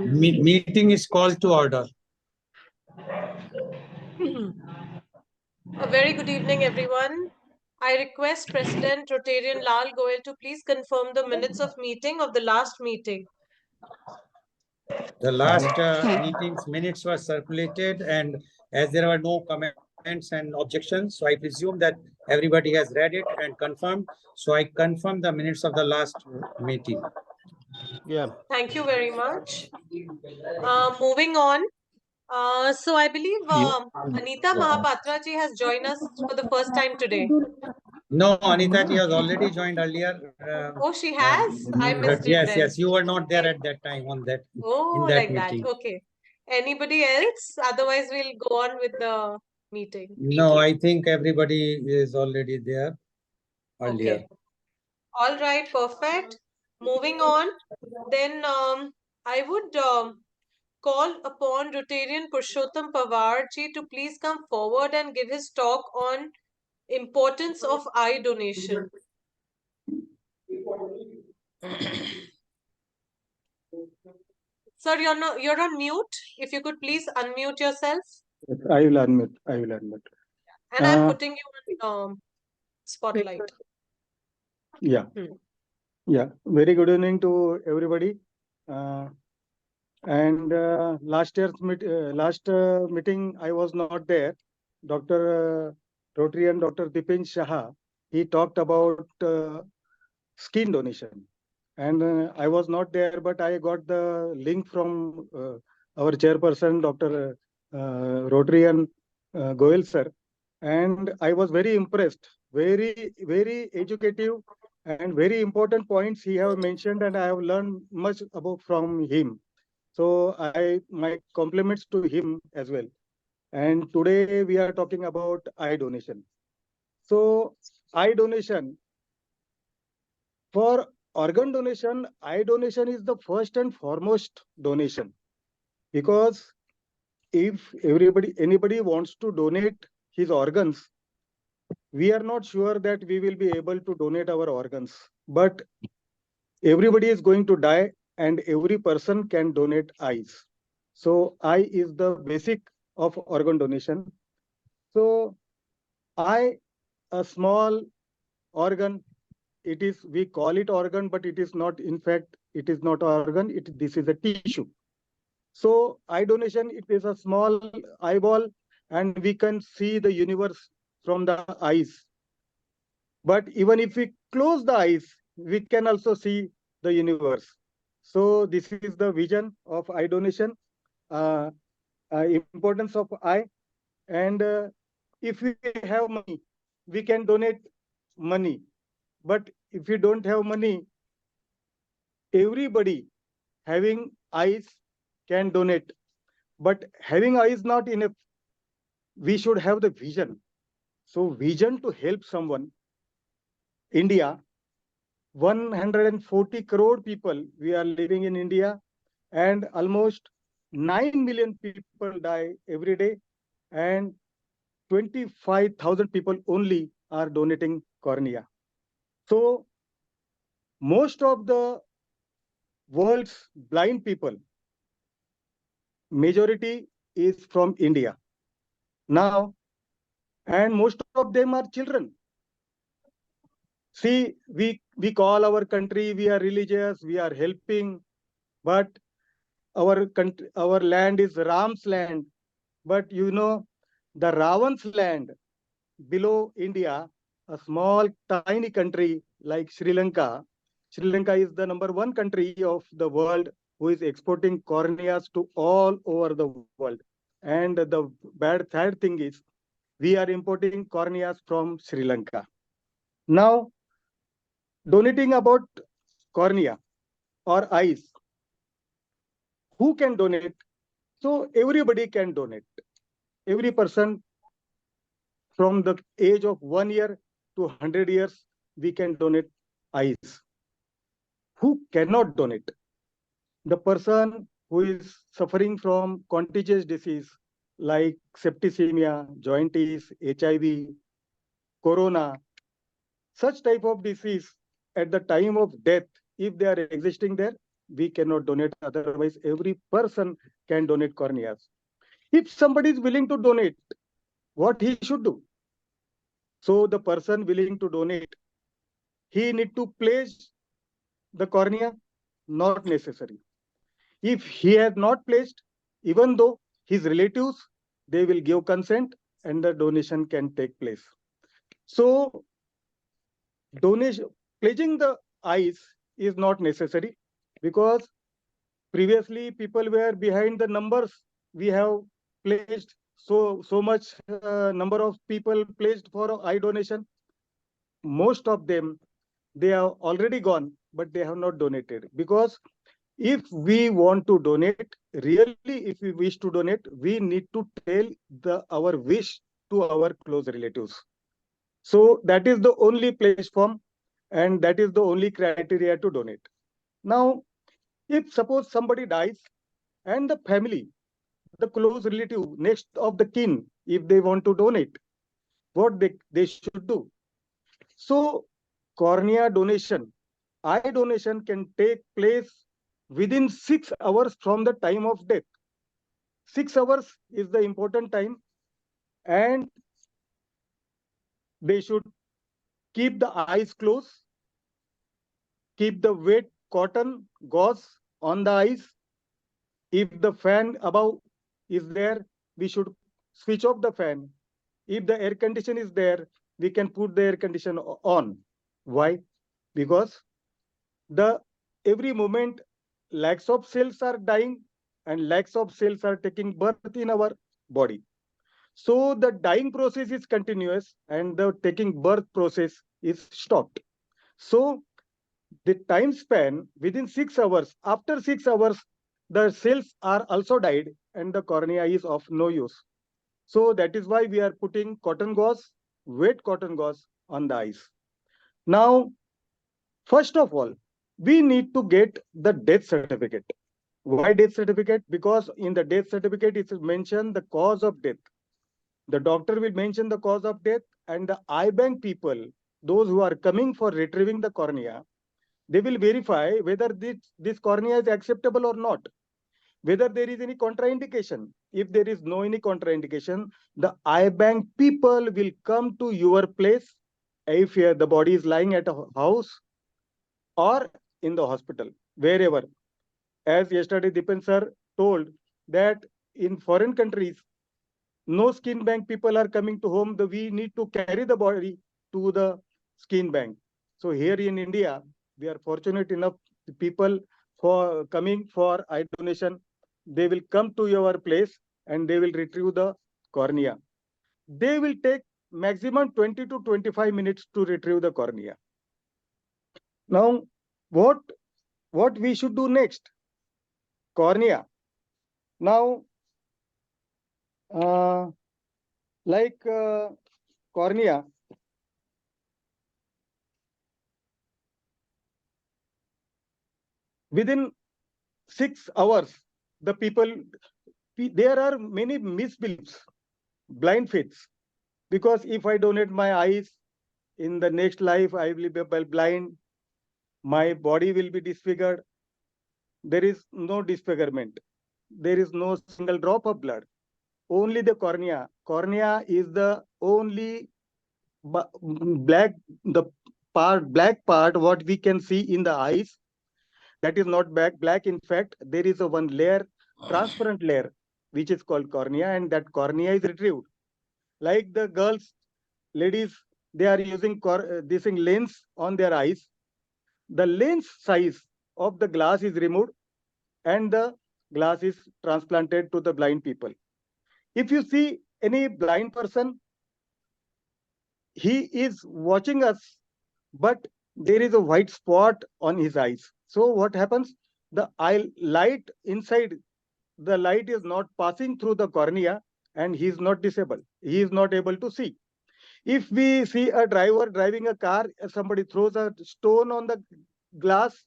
Meeting is called to order. A very good evening, everyone. I request President Rotarian Lal Goyal to please confirm the minutes of meeting of the last meeting. The last meeting's minutes were circulated, and as there were no comments and objections, so I presume that everybody has read it and confirmed. So I confirm the minutes of the last meeting. Yeah. Thank you very much. Moving on. So I believe Anita Mahapatra ji has joined us for the first time today. No, Anita ji has already joined earlier. Oh, she has? I missed it Yes, then. yes, you were not there at that time on that. Oh, in that like meeting. that. Okay. Anybody else? Otherwise, we'll go on with the meeting. No, I think everybody is already there earlier. Okay. All right, perfect. Moving on, then I would call upon Rotarian Purushottam Pawar ji to please come forward and give his talk on importance of eye donation. Sir, you're on mute. If you could please unmute yourself. Yes, I will admit. I will admit. And I'm putting you on spotlight. Yeah. Yeah. Very good evening to everybody. And last meeting I was not there. Dr. Rotarian Dr. Dipin Shah, he talked about skin donation. And I was not there, but I got the link from our chairperson, Dr. Rotarian Goyal sir. And I was very impressed. Very, very educative and very important points he have mentioned, and I have learned much about from him. So my compliments to him as well. And today we are talking about eye donation. So eye donation, for organ donation, eye donation is the first and foremost donation, because if anybody wants to donate his organs, we are not sure that we will be able to donate our organs, but everybody is going to die and every person can donate eyes. So eye is the basic of organ donation. So eye, a small organ, we call it organ, but it is not, in fact, it is not organ, this is a tissue. So eye donation, it is a small eyeball and we can see the universe from the eyes. But even if we close the eyes, we can also see the universe. So this is the vision of eye donation, importance of eye. And if we have money, we can donate money. But if you don't have money, everybody having eyes can donate. But having eyes not enough, we should have the vision. So vision to help someone. India, 140 crore people we are living in India, and almost 9 million people die every day, and 25,000 people only are donating cornea. So most of the world's blind people, majority is from India now, and most of them are children. See, we call our country, we are religious, we are helping, but our country, our land is Ram's land. But you know, the Ravan's land below India, a small tiny country like Sri Lanka. Sri Lanka is the #1 country of the world who is exporting corneas to all over the world. And the sad thing is, we are importing corneas from Sri Lanka. Now, donating about cornea or eyes, who can donate? So everybody can donate. Every person from the age of 1 year to 100 years, we can donate eyes. Who cannot donate? The person who is suffering from contagious disease like septicemia, jaundice, HIV, corona, such type of disease, at the time of death, if they are existing there, we cannot donate. Otherwise, every person can donate corneas. If somebody is willing to donate, what he should do? So the person willing to donate, he need to place the cornea? Not necessary. If he has not placed, even though his relatives, they will give consent and the donation can take place. So donation, pledging the eyes is not necessary, because previously people were behind the numbers. We have pledged so much number of people pledged for eye donation. Most of them, they are already gone, but they have not donated, because if we want to donate, really, if we wish to donate, we need to tell our wish to our close relatives. So that is the only platform, and that is the only criteria to donate. Now, if suppose somebody dies and the family, the close relative, next of the kin, if they want to donate, what they should do? So cornea donation, eye donation can take place within 6 hours from the time of death. 6 hours is the important time, and they should keep the eyes closed, keep the wet cotton gauze on the eyes. If the fan above is there, we should switch off the fan. If the air condition is there, we can put the air condition on. Why? Because the every moment lakhs of cells are dying and lakhs of cells are taking birth in our body. So the dying process is continuous and the taking birth process is stopped. So the time span within 6 hours, after 6 hours, the cells are also died and the cornea is of no use. So that is why we are putting cotton gauze, wet cotton gauze on the eyes. Now, first of all, we need to get the death certificate. Why death certificate? Because in the death certificate, it is mentioned the cause of death. The doctor will mention the cause of death, and the eye bank people, those who are coming for retrieving the cornea, they will verify whether this cornea is acceptable or not, whether there is any contraindication. If there is no any contraindication, the eye bank people will come to your place if the body is lying at a house or in the hospital, wherever. As yesterday Dipen sir told that in foreign countries, no skin bank people are coming to home. We need to carry the body to the skin bank. So here in India, we are fortunate enough, the people for coming for eye donation, they will come to your place and they will retrieve the cornea. They will take maximum 20 to 25 minutes to retrieve the cornea. Now, what we should do next? Cornea. Now, cornea, within 6 hours, the people, there are many misbeliefs, blind faiths, because if I donate my eyes, in the next life, I will be blind, my body will be disfigured. There is no disfigurement. There is no single drop of blood. Only the cornea. Cornea is the only black part what we can see in the eyes. That is not black. In fact, there is a one layer, transparent layer, which is called cornea, and that cornea is retrieved. Like the girls, ladies, they are using this lens on their eyes. The lens size of the glass is removed and the glass is transplanted to the blind people. If you see any blind person, he is watching us, but there is a white spot on his eyes. So what happens? The eye light inside, the light is not passing through the cornea and he is not disabled. He is not able to see. If we see a driver driving a car, somebody throws a stone on the glass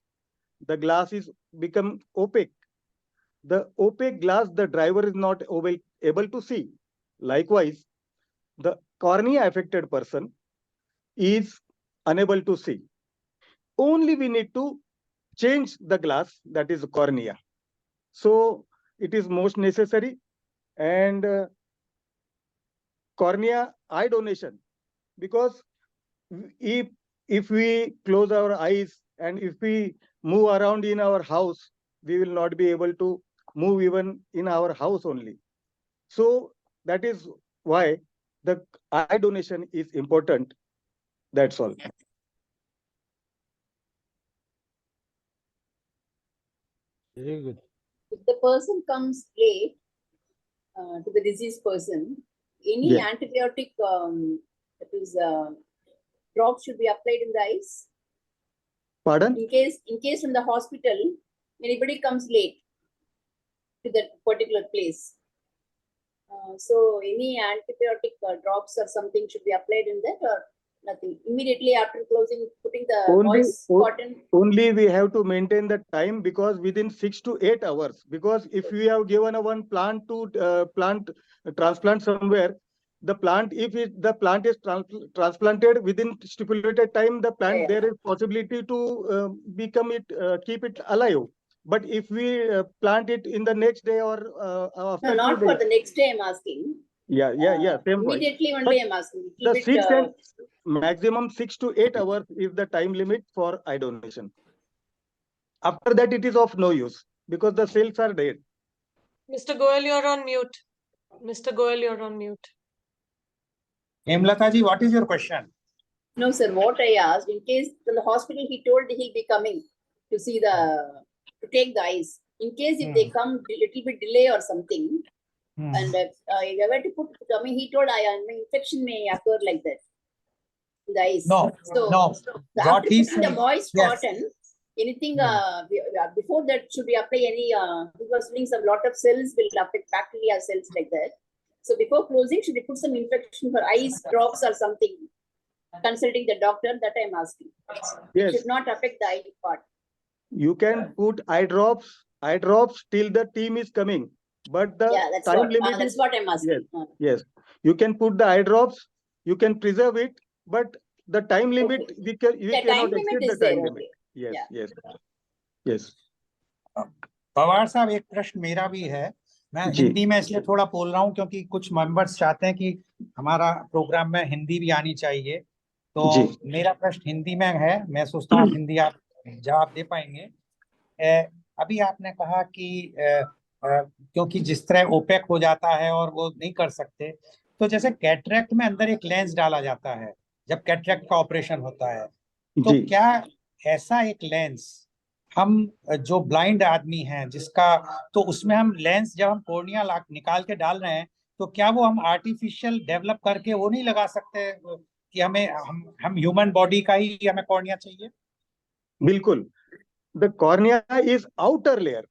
is become opaque. The opaque glass, the driver is not able to see. Likewise, the cornea affected person is unable to see. only we need to change the glass, that is cornea. So it is most necessary. And cornea eye donation, because if we close our eyes and if we move around in our house, we will not be able to move even in our house only. So that is why the eye donation is important. That's all. Very good. If the person comes late to the diseased person, any Yeah. antibiotic that is drop should be applied in the eyes. Pardon? In case from the hospital, anybody comes late to that particular place. So any antibiotic drops or something should be applied in that, or nothing? Immediately after closing, putting the Only- moist cotton. Only we have to maintain the time, because within 6 to 8 hours, because if we have given a one plant to transplant somewhere, the plant, if the plant is transplanted within stipulated time, the plant, Yeah. there is possibility to keep it alive. But if we plant it in the next day or after No, not 2 for days, the next day. I'm asking. yeah, same point. Immediately one But day I'm asking. The Little bit, 6 and maximum 6 to 8 hours is the time limit for eye donation. After that, it is of no use, because the cells are dead. Mr. Goel, you're on mute. Mr. Goel, you're on mute. Hemlata ji, what is your question? No, sir. What I asked, in case from the hospital, he told he'll be coming to see to take the eyes. In case if they come a little bit delay or something, and if I were to put, he told infection may occur like that in the eyes. No, So, no. so What after he putting the said- moist yes. cotton, anything before that, should we apply any? Because some lot of cells will affect bacteria cells like that. So before closing, should we put some infection for eyes drops or something? Consulting the doctor, that I'm asking. It Yes, should not affect the eye part. you can put eye drops till the team is coming. But the Yeah, that's time what. limit That's is, what I'm asking. yes, you can put the eye drops, you can preserve it, but the time limit, Okay. we The cannot time limit exceed the is there. time limit. Okay. Yes, Yeah. yes. Pawar साहब, एक प्रश्न मेरा भी है। मैं जी। हिंदी में इसलिए थोड़ा बोल रहा हूँ क्योंकि कुछ मेंबर्स चाहते हैं कि हमारा प्रोग्राम में हिंदी भी आनी चाहिए। तो जी। मेरा प्रश्न हिंदी में है, मैं सोचता हूँ हिंदी आप जवाब दे पाएंगे। अभी आपने कहा कि क्योंकि जिस तरह ओपेक हो जाता है और वो नहीं कर सकते, तो जैसे कैटरेक्ट में अंदर एक लेंस डाला जाता है जब कैटरेक्ट का ऑपरेशन होता है, तो जी। क्या ऐसा एक लेंस हम जो ब्लाइंड आदमी हैं जिसका, तो उसमें हम लेंस जब हम कोर्निया निकाल के डाल रहे हैं, तो क्या वो हम आर्टिफिशियल डेवलप करके वो नहीं लगा सकते कि हम ह्यूमन बॉडी का ही हमें कॉर्निया चाहिए? बिल्कुल, the cornea is outer layer,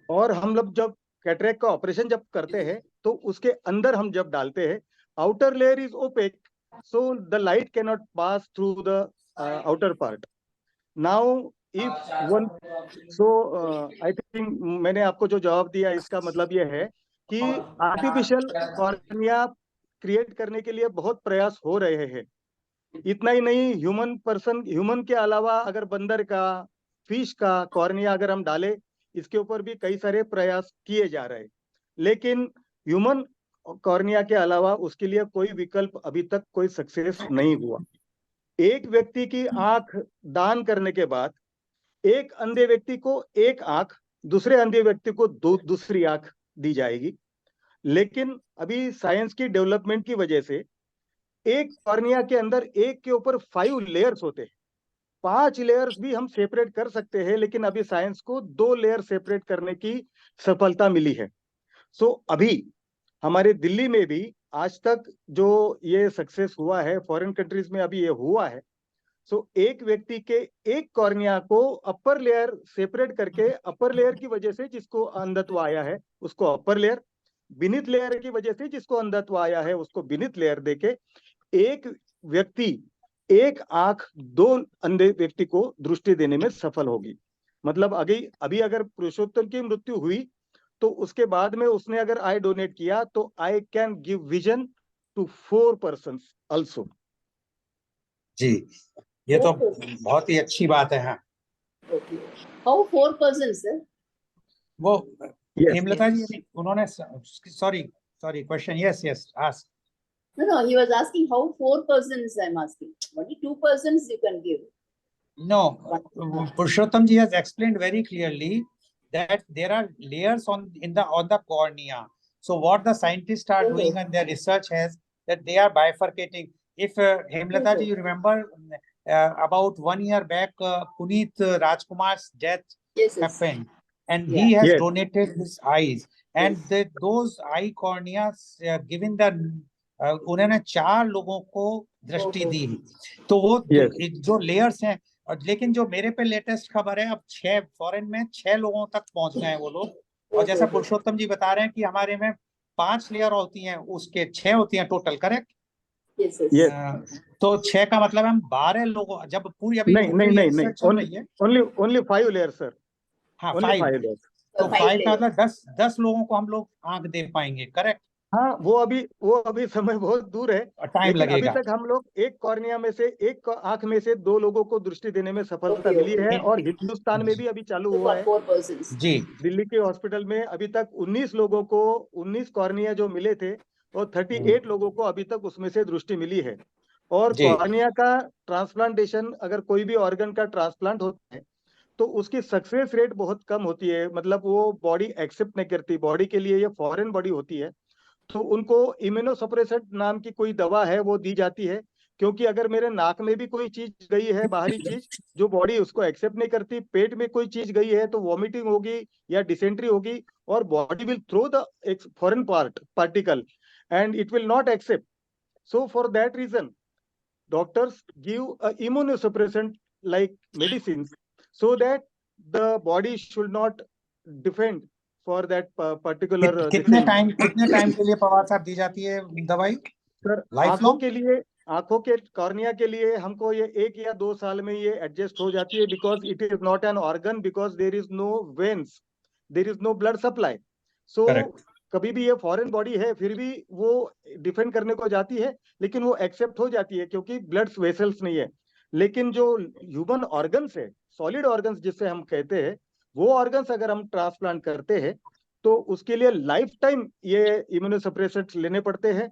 और हम लोग जब कैटरेक्ट का ऑपरेशन जब करते हैं तो उसके अंदर हम जब डालते हैं, outer layer is opaque, so the light can not pass through the outer part. Now if one, so I think मैंने आपको जो जवाब दिया इसका मतलब ये है कि आर्टिफिशियल कॉर्निया क्रिएट करने के लिए बहुत प्रयास हो रहे हैं। इतना ही नहीं, ह्यूमन के अलावा अगर बंदर का, फिश का कॉर्निया अगर हम डालें, इसके ऊपर भी कई सारे प्रयास किए जा रहे हैं, लेकिन ह्यूमन कॉर्निया के अलावा उसके लिए कोई विकल्प अभी तक कोई सक्सेस नहीं हुआ। एक व्यक्ति की आंख दान करने के बाद एक अंधे व्यक्ति को एक आंख, दूसरे अंधे व्यक्ति को दूसरी आंख दी जाएगी, लेकिन अभी साइंस की डेवलपमेंट की वजह से एक कॉर्निया के अंदर एक के ऊपर 5 लेयर्स होते हैं। 5 लेयर्स भी हम सेपरेट कर सकते हैं, लेकिन अभी साइंस को 2 लेयर सेपरेट करने की सफलता मिली है। सो अभी हमारे दिल्ली में भी आज तक जो ये सक्सेस हुआ है, फॉरेन कंट्रीज में अभी ये हुआ है। सो एक व्यक्ति के एक कॉर्निया को अपर लेयर सेपरेट करके, अपर लेयर की वजह से जिसको अंधत्व आया है उसको अपर लेयर, बिनित लेयर की वजह से जिसको अंधत्व आया है उसको बिनित लेयर देके एक व्यक्ति एक आंख 2 अंधे व्यक्ति को दृष्टि देने में सफल होगी। मतलब अभी अगर पुरुषोत्तम की मृत्यु हुई तो उसके बाद में उसने अगर आई डोनेट किया तो I can give vision to 4 persons also. जी, ये तो 4 persons. बहुत ही अच्छी बात है। हाँ, Okay. How 4 persons, sir? वो Yes. हेमलता जी अभी उन्होंने sorry question, yes yes ask. No, he was asking how 4 persons. I'm asking. Only 2 persons you can give. No, Purushottam ji has explained very clearly that there are layers on the cornea. So what the scientists are doing and their research has that they are bifurcating. If Hemlata ji, you remember about 1 year back, Puneet Rajkumar's death Yes, yes. happened, and he has Yes. donated his eyes, and Yes. those eye corneas given the उन्होंने 4 लोगों को दृष्टि ओहो। दी। तो वो Yes. जो layers हैं, और लेकिन जो मेरे पे लेटेस्ट खबर है, अब 6 फॉरेन में 6 लोगों तक पहुंच गए हैं वो लोग। और जैसा पुरुषोत्तम जी बता रहे हैं कि हमारे में 5 लेयर होती हैं, उसके 6 होती हैं total, correct? Yes, yes. Yes. तो 6 का मतलब हम 12 लोगों, जब पूरी अभी नहीं नहीं पूरी नहीं नहीं, रिसर्च चल रही है। only 5 layers, sir. हाँ, Only 5 5 layers. तो 5 5 का layers. मतलब 10 लोगों को हम लोग आंख दे पाएंगे, करेक्ट? हाँ, वो अभी समय बहुत दूर है, टाइम लेकिन अभी लगेगा। तक हम लोग एक कॉर्निया में से, एक आंख में से 2 लोगों को दृष्टि देने में सफलता Okay, मिली okay. है, और हिंदुस्तान में भी अभी चालू So हुआ for है। 4 persons. जी दिल्ली के हॉस्पिटल में अभी तक 19 लोगों को 19 कॉर्निया जो मिले थे, और 38 लोगों को अभी तक उसमें से दृष्टि मिली है। और जी। कॉर्निया का ट्रांसप्लांटेशन, अगर कोई भी ऑर्गन का ट्रांसप्लांट होता है तो उसकी सक्सेस रेट बहुत कम होती है, मतलब वो बॉडी एक्सेप्ट नहीं करती, बॉडी के लिए ये फॉरेन बॉडी होती है, तो उनको इम्यूनोसप्रेसेंट नाम की कोई दवा है वो दी जाती है। क्योंकि अगर मेरे नाक में भी कोई चीज गई है, बाहरी चीज, जो बॉडी उसको एक्सेप्ट नहीं करती, पेट में कोई चीज गई है तो वॉमिटिंग होगी या डिसेंट्री होगी, और body will throw the foreign particle and it will not accept. So for that reason doctors give a immunosuppressant like medicines so that the body should not defend for that particular this कितने thing. Time के लिए पवार साहब दी जाती है दवाई? Sir, life आंखों long? के लिए, आंखों के कॉर्निया के लिए हमको ये 1 या 2 साल में ये एडजस्ट हो जाती है, because it is not an organ, because there is no veins, there is no blood supply. So Correct. कभी भी ये फॉरेन बॉडी है, फिर भी वो डिफेंड करने को जाती है, लेकिन वो एक्सेप्ट हो जाती है क्योंकि ब्लड वेसल्स नहीं है। लेकिन जो ह्यूमन ऑर्गन्स है, सॉलिड ऑर्गन्स जिससे हम कहते हैं, वो ऑर्गन्स अगर हम ट्रांसप्लांट करते हैं तो उसके लिए लाइफ टाइम ये इम्यूनोसप्रेसेंट्स लेने पड़ते हैं।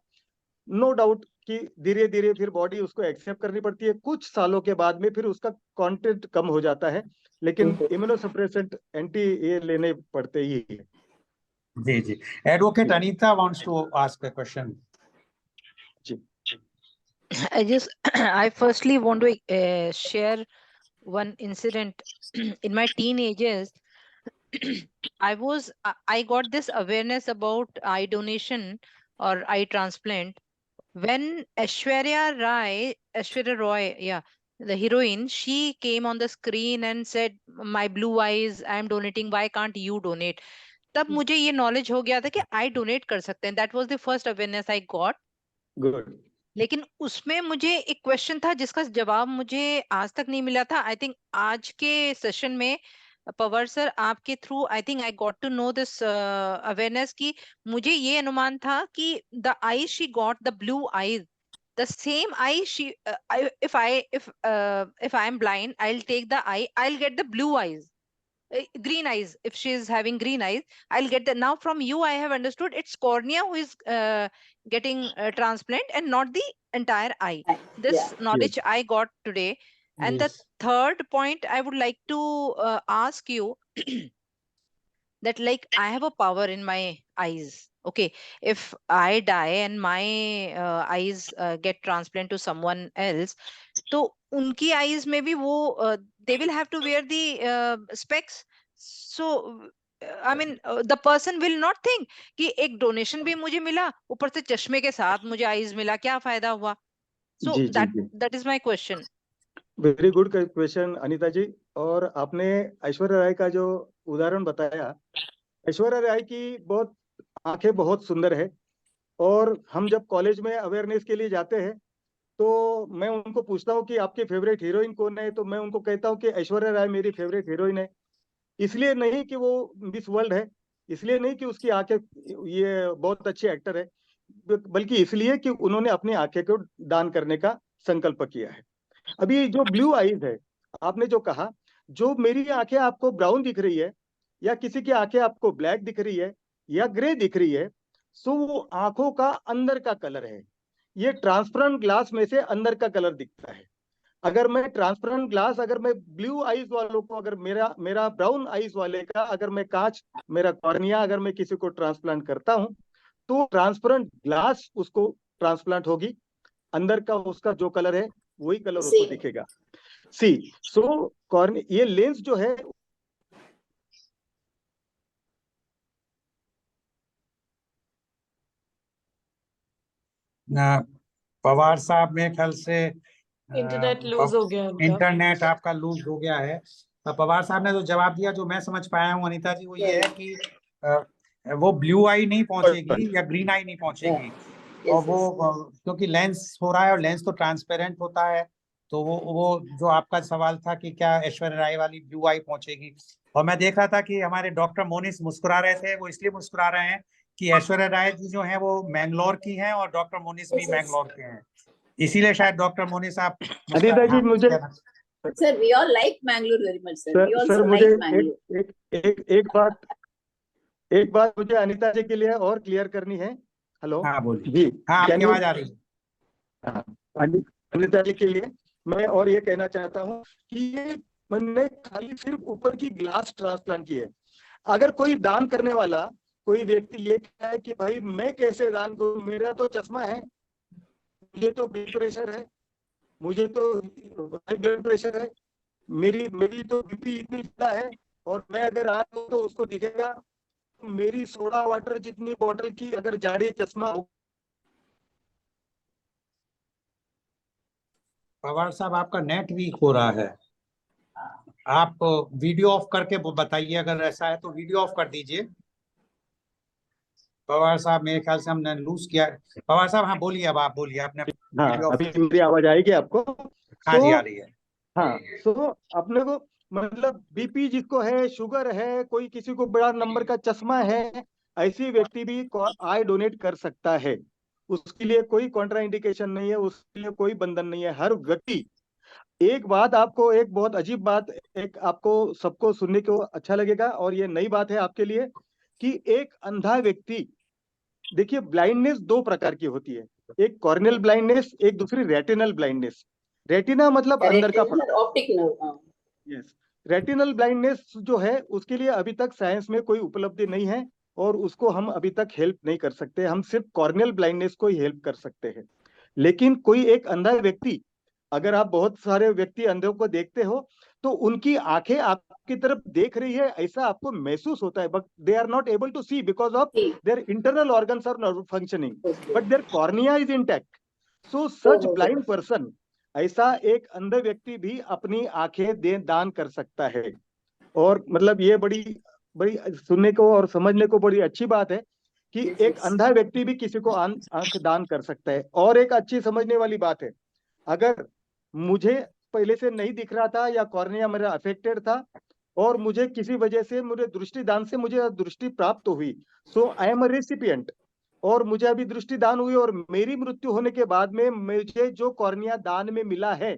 नो डाउट कि धीरे धीरे फिर बॉडी उसको एक्सेप्ट करनी पड़ती है, कुछ सालों के बाद में फिर उसका कंटेंट कम हो जाता है, लेकिन इम्यूनोसप्रेसेंट एंटी ये लेने पड़ते ही है। जी जी। Advocate Anita wants to ask a question. जी। I firstly want to share one incident. In my teenagers, I got this awareness about eye donation or eye transplant when Aishwarya Roy, yeah, the heroine, she came on the screen and said, "My blue eyes, I am donating. Why can't you donate?" तब मुझे ये knowledge हो गया था कि I donate कर सकते हैं. That was the first awareness I got. Good. लेकिन उसमें मुझे एक क्वेश्चन था जिसका जवाब मुझे आज तक नहीं मिला था। आई थिंक आज के सेशन में पवार सर आपके through I think I got to know this awareness की मुझे ये अनुमान था कि the I she got the blue eyes the same eye she if I am blind, I'll take the eye, I'll get the blue eyes, green eyes. If she is having green eyes, I'll get the, now from you I have understood it's cornea who is getting transplant and not the entire eye. This Yeah. knowledge I got today. And the third point I would like to ask you that like I have a power in my eyes. Okay, if I die and my eyes get transplant to someone else, तो उनकी eyes में भी वो they will have to wear the specs. So I mean the person will not think कि एक donation भी मुझे मिला, ऊपर से चश्मे के साथ मुझे eyes मिला, क्या फायदा हुआ? So जी जी जी। that is my question. Very good question Anita ji. और आपने ऐश्वर्या राय का जो उदाहरण बताया, ऐश्वर्या राय की बहुत आंखें बहुत सुंदर है, और हम जब कॉलेज में अवेयरनेस के लिए जाते हैं तो मैं उनको पूछता हूँ कि आपकी फेवरेट हीरोइन कौन है, तो मैं उनको कहता हूँ कि ऐश्वर्या राय मेरी फेवरेट हीरोइन है। इसलिए नहीं कि वो मिस वर्ल्ड है, इसलिए नहीं कि उसकी आंखें, ये बहुत अच्छे एक्टर है, बल्कि इसलिए कि उन्होंने अपनी आंखें को दान करने का संकल्प किया है। अभी जो ब्लू आईज है, आपने जो कहा, जो मेरी आंखें आपको ब्राउन दिख रही है या किसी की आंखें आपको ब्लैक दिख रही है या ग्रे दिख रही है, सो वो आंखों का अंदर का कलर है। ये ट्रांसपेरेंट ग्लास में से अंदर का कलर दिखता है। अगर मैं ट्रांसपेरेंट ग्लास, अगर मैं ब्लू आईज वालों को, अगर मेरा मेरा ब्राउन आईज वाले का, अगर मैं कांच, मेरा कॉर्निया अगर मैं किसी को ट्रांसप्लांट करता हूं, तो ट्रांसपेरेंट ग्लास उसको ट्रांसप्लांट होगी, अंदर का उसका जो कलर है वही कलर उसको Same. दिखेगा। सी सो कॉर्निया, ये लेंस जो है, पवार साहब मेरे ख्याल से इंटरनेट लूज हो गया उनका। इंटरनेट आपका लूज हो गया है। पवार साहब ने जो जवाब दिया, जो मैं समझ पाया हूँ अनीता जी, वो ये है कि वो ब्लू आई नहीं पहुंचेगी या ग्रीन आई नहीं पहुंचेगी। और Yes, वो yes. क्योंकि लेंस हो रहा है और लेंस तो ट्रांसपेरेंट होता है, तो वो जो आपका सवाल था कि क्या ऐश्वर्या राय वाली ब्लू आई पहुंचेगी, और मैं देख रहा था कि हमारे डॉक्टर मोनिस मुस्कुरा रहे थे। वो इसलिए मुस्कुरा रहे हैं कि ऐश्वर्या राय जी जो हैं वो मैंगलोर की हैं और डॉक्टर मोनिस भी Yes, yes. मैंगलोर के हैं, इसीलिए शायद डॉक्टर मोनिस आप अनीता जी, मुझे Sir, we all like Mangalore very much, sir. We sir also मुझे like Mangalore. एक बात मुझे अनीता जी के लिए और क्लियर करनी है। हेलो हाँ बोलिए। जी, हाँ, आपकी can you- आवाज आ रही है। हाँ, अनीता जी के लिए मैं और ये कहना चाहता हूँ कि ये मैंने खाली सिर्फ ऊपर की ग्लास ट्रांसप्लांट की है। अगर कोई दान करने वाला कोई व्यक्ति ये कहे है कि भाई मैं कैसे दान करूं, मेरा तो चश्मा है, मुझे तो ब्लड प्रेशर है, मुझे तो हाई ब्लड प्रेशर है, मेरी मेरी तो बीपी इतनी ज्यादा है, और मैं अगर आ जाऊं तो उसको दिखेगा, मेरी सोडा वाटर जितनी बोतल की अगर जाड़ी चश्मा हो। पवार साहब आपका नेट वीक हो रहा है, आप वीडियो ऑफ करके बताइए, अगर ऐसा है तो वीडियो ऑफ कर दीजिए। पवार साहब मेरे ख्याल से हमने लूज किया। पवार साहब हाँ बोलिए, अब आप बोलिए, आपने हाँ, वीडियो ऑफ। अभी मेरी आवाज आएगी आपको? हाँ जी, आ सो रही है। हाँ, सो अपने को मतलब बीपी जिसको है, शुगर है, कोई किसी को बड़ा नंबर का चश्मा है, ऐसी व्यक्ति भी आई डोनेट कर सकता है। उसके लिए कोई कॉन्ट्राइंडिकेशन नहीं है, उसके लिए कोई बंधन नहीं है। हर व्यक्ति, एक बात आपको, एक बहुत अजीब बात, एक आपको सबको सुनने को अच्छा लगेगा और ये नई बात है आपके लिए, कि एक अंधा व्यक्ति, देखिए ब्लाइंडनेस दो प्रकार की होती है, एक कॉर्नियल ब्लाइंडनेस, एक दूसरी रेटिनल ब्लाइंडनेस। रेटिना मतलब अंदर का Retinal or optic nerve. Yes, retinal blindness जो है उसके लिए अभी तक साइंस में कोई उपलब्धि नहीं है और उसको हम अभी तक हेल्प नहीं कर सकते। हम सिर्फ कॉर्नियल ब्लाइंडनेस को ही हेल्प कर सकते हैं। लेकिन कोई एक अंधा व्यक्ति, अगर आप बहुत सारे व्यक्ति अंधों को देखते हो तो उनकी आंखें आपकी तरफ देख रही है ऐसा आपको महसूस होता है, but they are not able to see because of See. Their internal organs are not functioning, Okay. But their cornea is intact. So such Oh, blind person, ऐसा एक अंध व्यक्ति भी अपनी आंखें दान कर सकता है। और मतलब ये बड़ी बड़ी सुनने को और समझने को बड़ी अच्छी बात है कि Yes, एक yes. अंधा व्यक्ति भी किसी को आंख दान कर सकता है। और एक अच्छी समझने वाली बात है, अगर मुझे पहले से नहीं दिख रहा था या कॉर्निया मेरा अफेक्टेड था और मुझे किसी वजह से मुझे दृष्टि दान से मुझे दृष्टि प्राप्त हुई, सो आई एम अ रेसिपिएंट, और मुझे अभी दृष्टि दान हुई और मेरी मृत्यु होने के बाद में मुझे जो कॉर्निया दान में मिला है,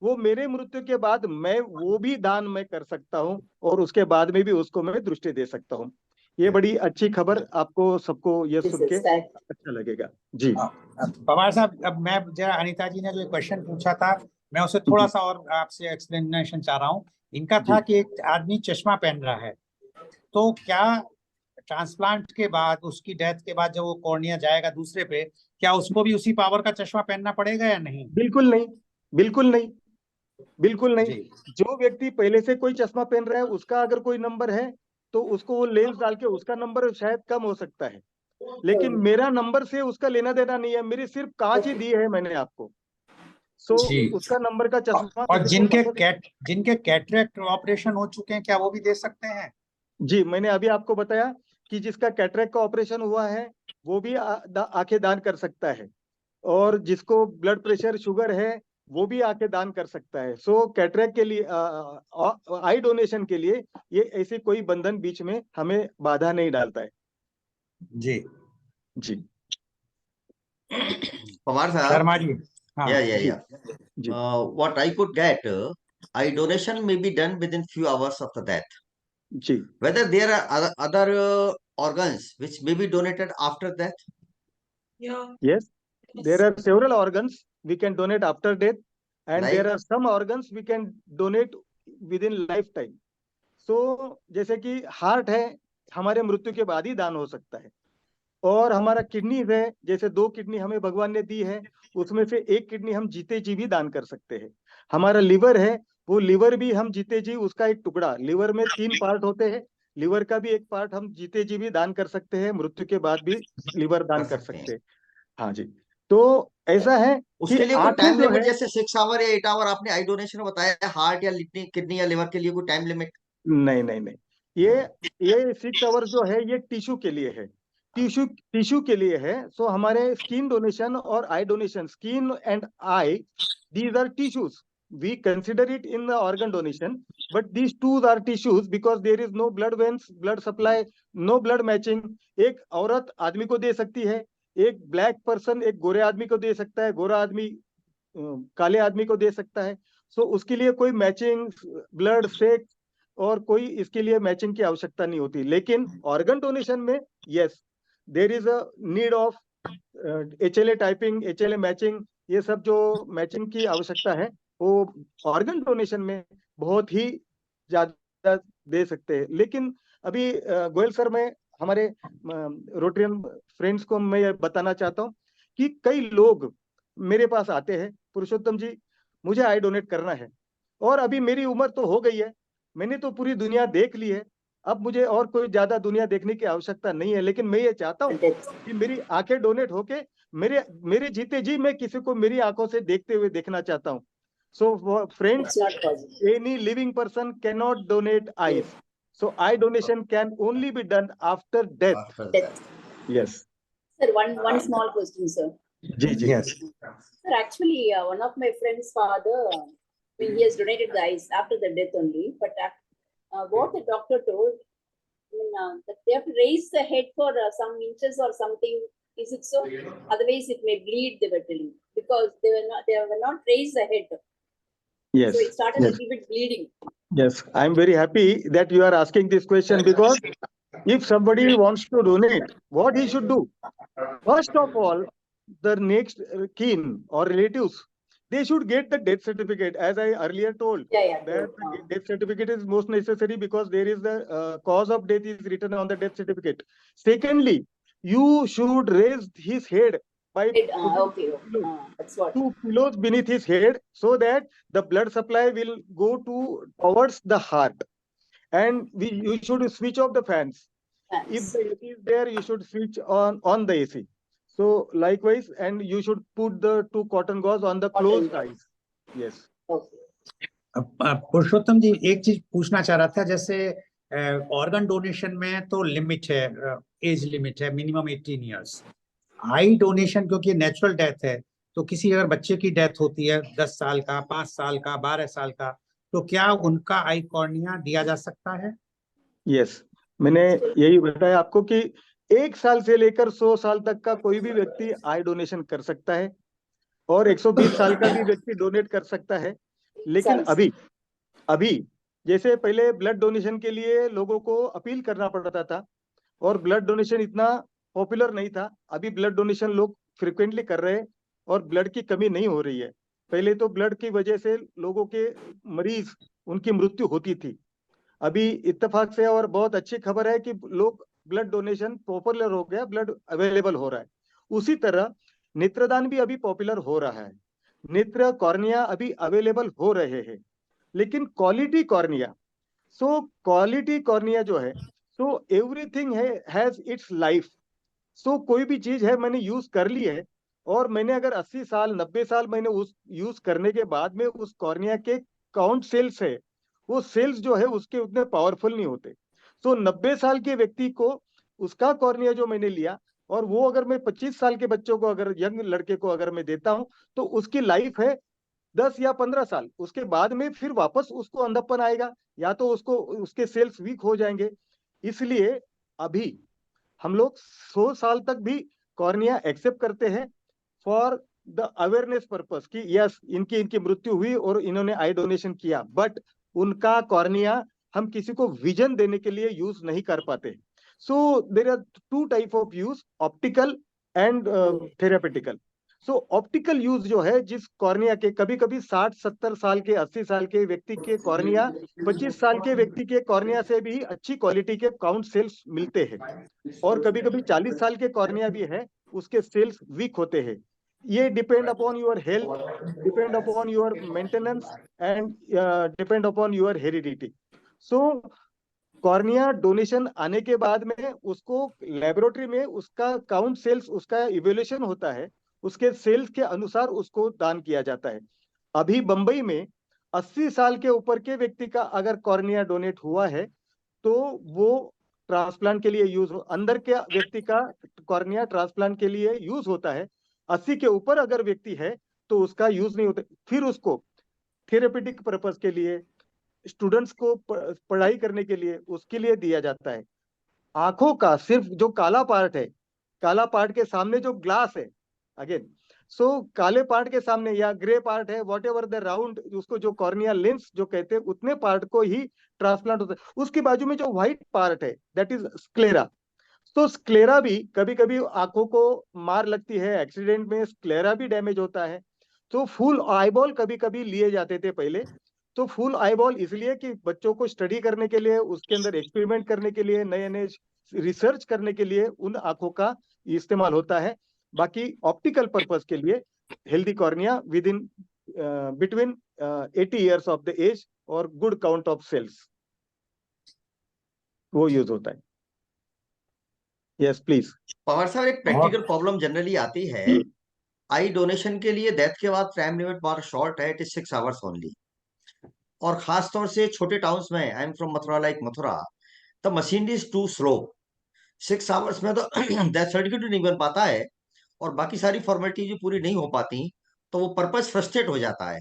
वो मेरे मृत्यु के बाद मैं वो भी दान मैं कर सकता हूँ और उसके बाद में भी उसको मैं दृष्टि दे सकता हूँ। ये बड़ी अच्छी खबर, आपको सबको ये Yes, सुन के yes. Correct. अच्छा लगेगा जी। पवार साहब, अब मैं जरा अनीता जी ने जो क्वेश्चन पूछा था, मैं उसे थोड़ा सा और आपसे एक्सप्लेनेशन चाह रहा हूँ। इनका था कि एक आदमी चश्मा पहन रहा है, तो क्या ट्रांसप्लांट के बाद, उसकी डेथ के बाद जब वो कॉर्निया जाएगा दूसरे पे, क्या उसको भी उसी पावर का चश्मा पहनना पड़ेगा या नहीं? बिल्कुल नहीं, बिल्कुल नहीं, बिल्कुल नहीं। जी। जो व्यक्ति पहले से कोई चश्मा पहन रहा है उसका अगर कोई नंबर है तो उसको वो लेंस डाल के उसका नंबर शायद कम हो सकता है, लेकिन मेरा नंबर से उसका लेना देना नहीं है। मेरी सिर्फ कांच ही दी है मैंने आपको, सो जी। उसका नंबर का चश्मा और किसी को जिनके कैटरेक्ट ऑपरेशन हो चुके हैं, क्या वो भी दे सकते हैं? जी, मैंने अभी आपको बताया कि जिसका कैटरेक्ट का ऑपरेशन हुआ है वो भी आंखें दान कर सकता है, और जिसको ब्लड प्रेशर शुगर है वो भी आंखें दान कर सकता है। सो कैटरेक्ट के लिए, आई डोनेशन के लिए ये ऐसे कोई बंधन बीच में हमें बाधा नहीं डालता है जी। जी। पवार साहब, शर्मा जी। हाँ Yeah, yeah, ji yeah. Ji What I could get, eye donation may be done within few hours of the death. Ji Whether there are other organs which may be donated after death, Yeah. yes, there are several organs we can donate after death, and like there are some organs we can donate within lifetime. सो जैसे कि heart है, हमारे मृत्यु के बाद ही दान हो सकता है। और हमारा किडनी है, जैसे 2 किडनी हमें भगवान ने दी है, उसमें से 1 किडनी हम जीते जी भी दान कर सकते हैं। हमारा लिवर है, वो लिवर भी हम जीते जी उसका एक टुकड़ा, लिवर में 3 पार्ट होते हैं, लिवर का भी एक पार्ट हम जीते जी भी दान कर सकते हैं, मृत्यु के बाद भी लिवर दान कर कर सकते हैं। सकते हैं। हाँ जी, तो ऐसा है कि उसके लिए कोई आंखें टाइम जो लिमिट, है, जैसे 6 आवर या 8 आवर आपने आई डोनेशन बताया, हार्ट या किडनी या लिवर के लिए कोई टाइम लिमिट? नहीं नहीं नहीं, ये 6 आवर जो है ये टिश्यू के लिए है, टिश्यू के लिए है। सो हमारे स्किन डोनेशन और eye donation, skin and eye, these are tissues, we consider it in the organ donation, but these two are tissues because there is no blood veins, blood supply, no blood matching. एक औरत आदमी को दे सकती है, एक black person एक गोरे आदमी को दे सकता है, गोरा आदमी काले आदमी को दे सकता है। सो उसके लिए कोई मैचिंग ब्लड सेक्स और कोई इसके लिए मैचिंग की आवश्यकता नहीं होती। लेकिन ऑर्गन डोनेशन में yes, there is a need of HLA typing, HLA matching, ये सब जो मैचिंग की आवश्यकता है वो ऑर्गन डोनेशन में बहुत ही ज्यादा दे सकते हैं। लेकिन अभी गोयल सर, मैं हमारे रोटरियन फ्रेंड्स को मैं ये बताना चाहता हूँ कि कई लोग मेरे पास आते हैं, पुरुषोत्तम जी मुझे आई डोनेट करना है, और अभी मेरी उम्र तो हो गई है, मैंने तो पूरी दुनिया देख ली है, अब मुझे और कोई ज्यादा दुनिया देखने की आवश्यकता नहीं है, लेकिन मैं ये चाहता हूँ death. कि मेरी आंखें डोनेट होके मेरे मेरे जीते जी मैं किसी को मेरी आंखों से देखते हुए देखना चाहता हूँ। So friends, It's not possible. any living person cannot donate eyes, so eye donation can only be done after death. After Death. Yes, Sir, one small question, sir. जी जी Yes. Sir, actually, one of my friend's father, I mean, he has donated the eyes after the death only, but what the doctor told, I mean, that they have to raise the head for some inches or something. Is it so? Otherwise, it may bleed, they were telling, because they were not raised the head. yes, So it started a yes, little bit bleeding. yes. I'm very happy that you are asking this question, because if somebody wants to donate, what he should do? First of all, the next kin or relatives, they should get the death certificate. As I earlier told, Yeah. that the death certificate is most necessary because there is the cause of death is written on the death certificate. Secondly, you should raise his head by putting Okay. 2 kilos, That's what. 2 kilos beneath his head, so that the blood supply will go towards the heart. And you should switch off the fans. If Thanks. the AC is there, you should switch on the AC. So likewise, and you should put the 2 cotton gauze on the closed eyes. Yes. Okay. पुरुषोत्तम जी, एक चीज पूछना चाह रहा था, जैसे organ donation में तो limit है, एज लिमिट है मिनिमम 18 इयर्स। आई डोनेशन क्योंकि नेचुरल डेथ है, तो किसी अगर बच्चे की डेथ होती है 10 साल का, 5 साल का, 12 साल का, तो क्या उनका आई कॉर्निया दिया जा सकता है? यस, मैंने यही बताया आपको कि 1 साल से लेकर 100 साल तक का कोई भी व्यक्ति आई डोनेशन कर सकता है, और 120 साल का भी व्यक्ति डोनेट कर सकता है। लेकिन अभी जैसे पहले ब्लड डोनेशन के लिए लोगों को अपील करना पड़ता था, और ब्लड डोनेशन इतना पॉपुलर नहीं था। अभी ब्लड डोनेशन लोग फ्रिक्वेंटली कर रहे हैं, और ब्लड की कमी नहीं हो रही है। पहले तो ब्लड की वजह से लोगों के मरीज उनकी मृत्यु होती थी। अभी इत्तेफाक से और बहुत अच्छी खबर है कि लोग ब्लड डोनेशन पॉपुलर हो गया, ब्लड अवेलेबल हो रहा है। उसी तरह नेत्रदान भी अभी पॉपुलर हो रहा है, नेत्र कॉर्निया अभी अवेलेबल हो रहे हैं। लेकिन quality cornea, so quality cornea जो है, so everything has its life. So कोई भी चीज है मैंने यूज कर ली है, और मैंने अगर 80 साल 90 साल मैंने उस यूज करने के बाद में उस कॉर्निया के काउंट सेल्स है, वो सेल्स जो है उसके उतने पावरफुल नहीं होते। सो 90 साल के व्यक्ति को उसका कॉर्निया जो मैंने लिया, और वो अगर मैं 25 साल के बच्चों को, अगर यंग लड़के को अगर मैं देता हूं, तो उसकी लाइफ है 10 या 15 साल। उसके बाद में फिर वापस उसको अंधापन आएगा, या तो उसको उसके सेल्स वीक हो जाएंगे। इसलिए अभी हम लोग 100 साल तक भी कॉर्निया एक्सेप्ट करते हैं फॉर द अवेयरनेस पर्पस कि यस इनकी मृत्यु हुई और इन्होंने आई डोनेशन किया, बट उनका कॉर्निया हम किसी को विजन देने के लिए यूज नहीं कर पाते। So there are two type of use, optical and therapeutical. So optical use जो है, जिस कॉर्निया के कभी कभी 60-70 साल के 80 साल के व्यक्ति के कॉर्निया 25 साल के व्यक्ति के कॉर्निया से भी अच्छी क्वालिटी के काउंट सेल्स मिलते हैं, और कभी कभी 40 साल के कॉर्निया भी है, उसके सेल्स वीक होते हैं। ये depend upon your health, depend upon your maintenance and depend upon your heredity. So cornea donation आने के बाद में उसको लेबोरेटरी में उसका काउंट सेल्स, उसका इवेल्युएशन होता है, उसके सेल्स के अनुसार उसको दान किया जाता है। अभी बंबई में 80 साल के ऊपर के व्यक्ति का अगर कॉर्निया डोनेट हुआ है तो वो ट्रांसप्लांट के लिए यूज अंदर के व्यक्ति का कॉर्निया ट्रांसप्लांट के लिए यूज होता है। 80 के ऊपर अगर व्यक्ति है तो उसका यूज नहीं होता, फिर उसको थेरेपेटिक पर्पस के लिए, स्टूडेंट्स को पढ़ाई करने के लिए, उसके लिए दिया जाता है। आंखों का सिर्फ जो काला पार्ट है, काला पार्ट के सामने जो ग्लास है, अगेन सो काले पार्ट के सामने या ग्रे पार्ट है, वॉट एवर द राउंड, उसको जो कॉर्निया लेंस जो कहते हैं, उतने पार्ट को ही ट्रांसप्लांट होता है। उसके बाजू में जो व्हाइट पार्ट है दैट इज स्क्लेरा। तो स्क्लेरा भी कभी कभी आंखों को मार लगती है, एक्सीडेंट में स्क्लेरा भी डैमेज होता है। तो फुल आईबॉल कभी कभी लिए जाते थे पहले। तो फुल आईबॉल इसलिए कि बच्चों को स्टडी करने के लिए, उसके अंदर एक्सपेरिमेंट करने के लिए, नए नए रिसर्च करने के लिए उन आंखों का इस्तेमाल होता है। बाकी ऑप्टिकल पर्पस के लिए healthy cornea with in between 80 years of the age और गुड काउंट ऑफ सेल्स वो यूज होता है। Yes please. पवार साहब, एक प्रैक्टिकल प्रॉब्लम जनरली आती है आई डोनेशन के लिए। डेथ के बाद टाइम लिमिट बहुत शॉर्ट है, इट इज 6 आवर्स ओनली। और खास तौर से छोटे टाउन्स में, I am from Mathura, like Mathura, the machine is too slow. 6 hours में तो डेथ सर्टिफिकेट नहीं बन पाता है, और बाकी सारी फॉर्मेलिटीज पूरी नहीं हो पाती, तो वो पर्पस फ्रस्ट्रेट हो जाता है।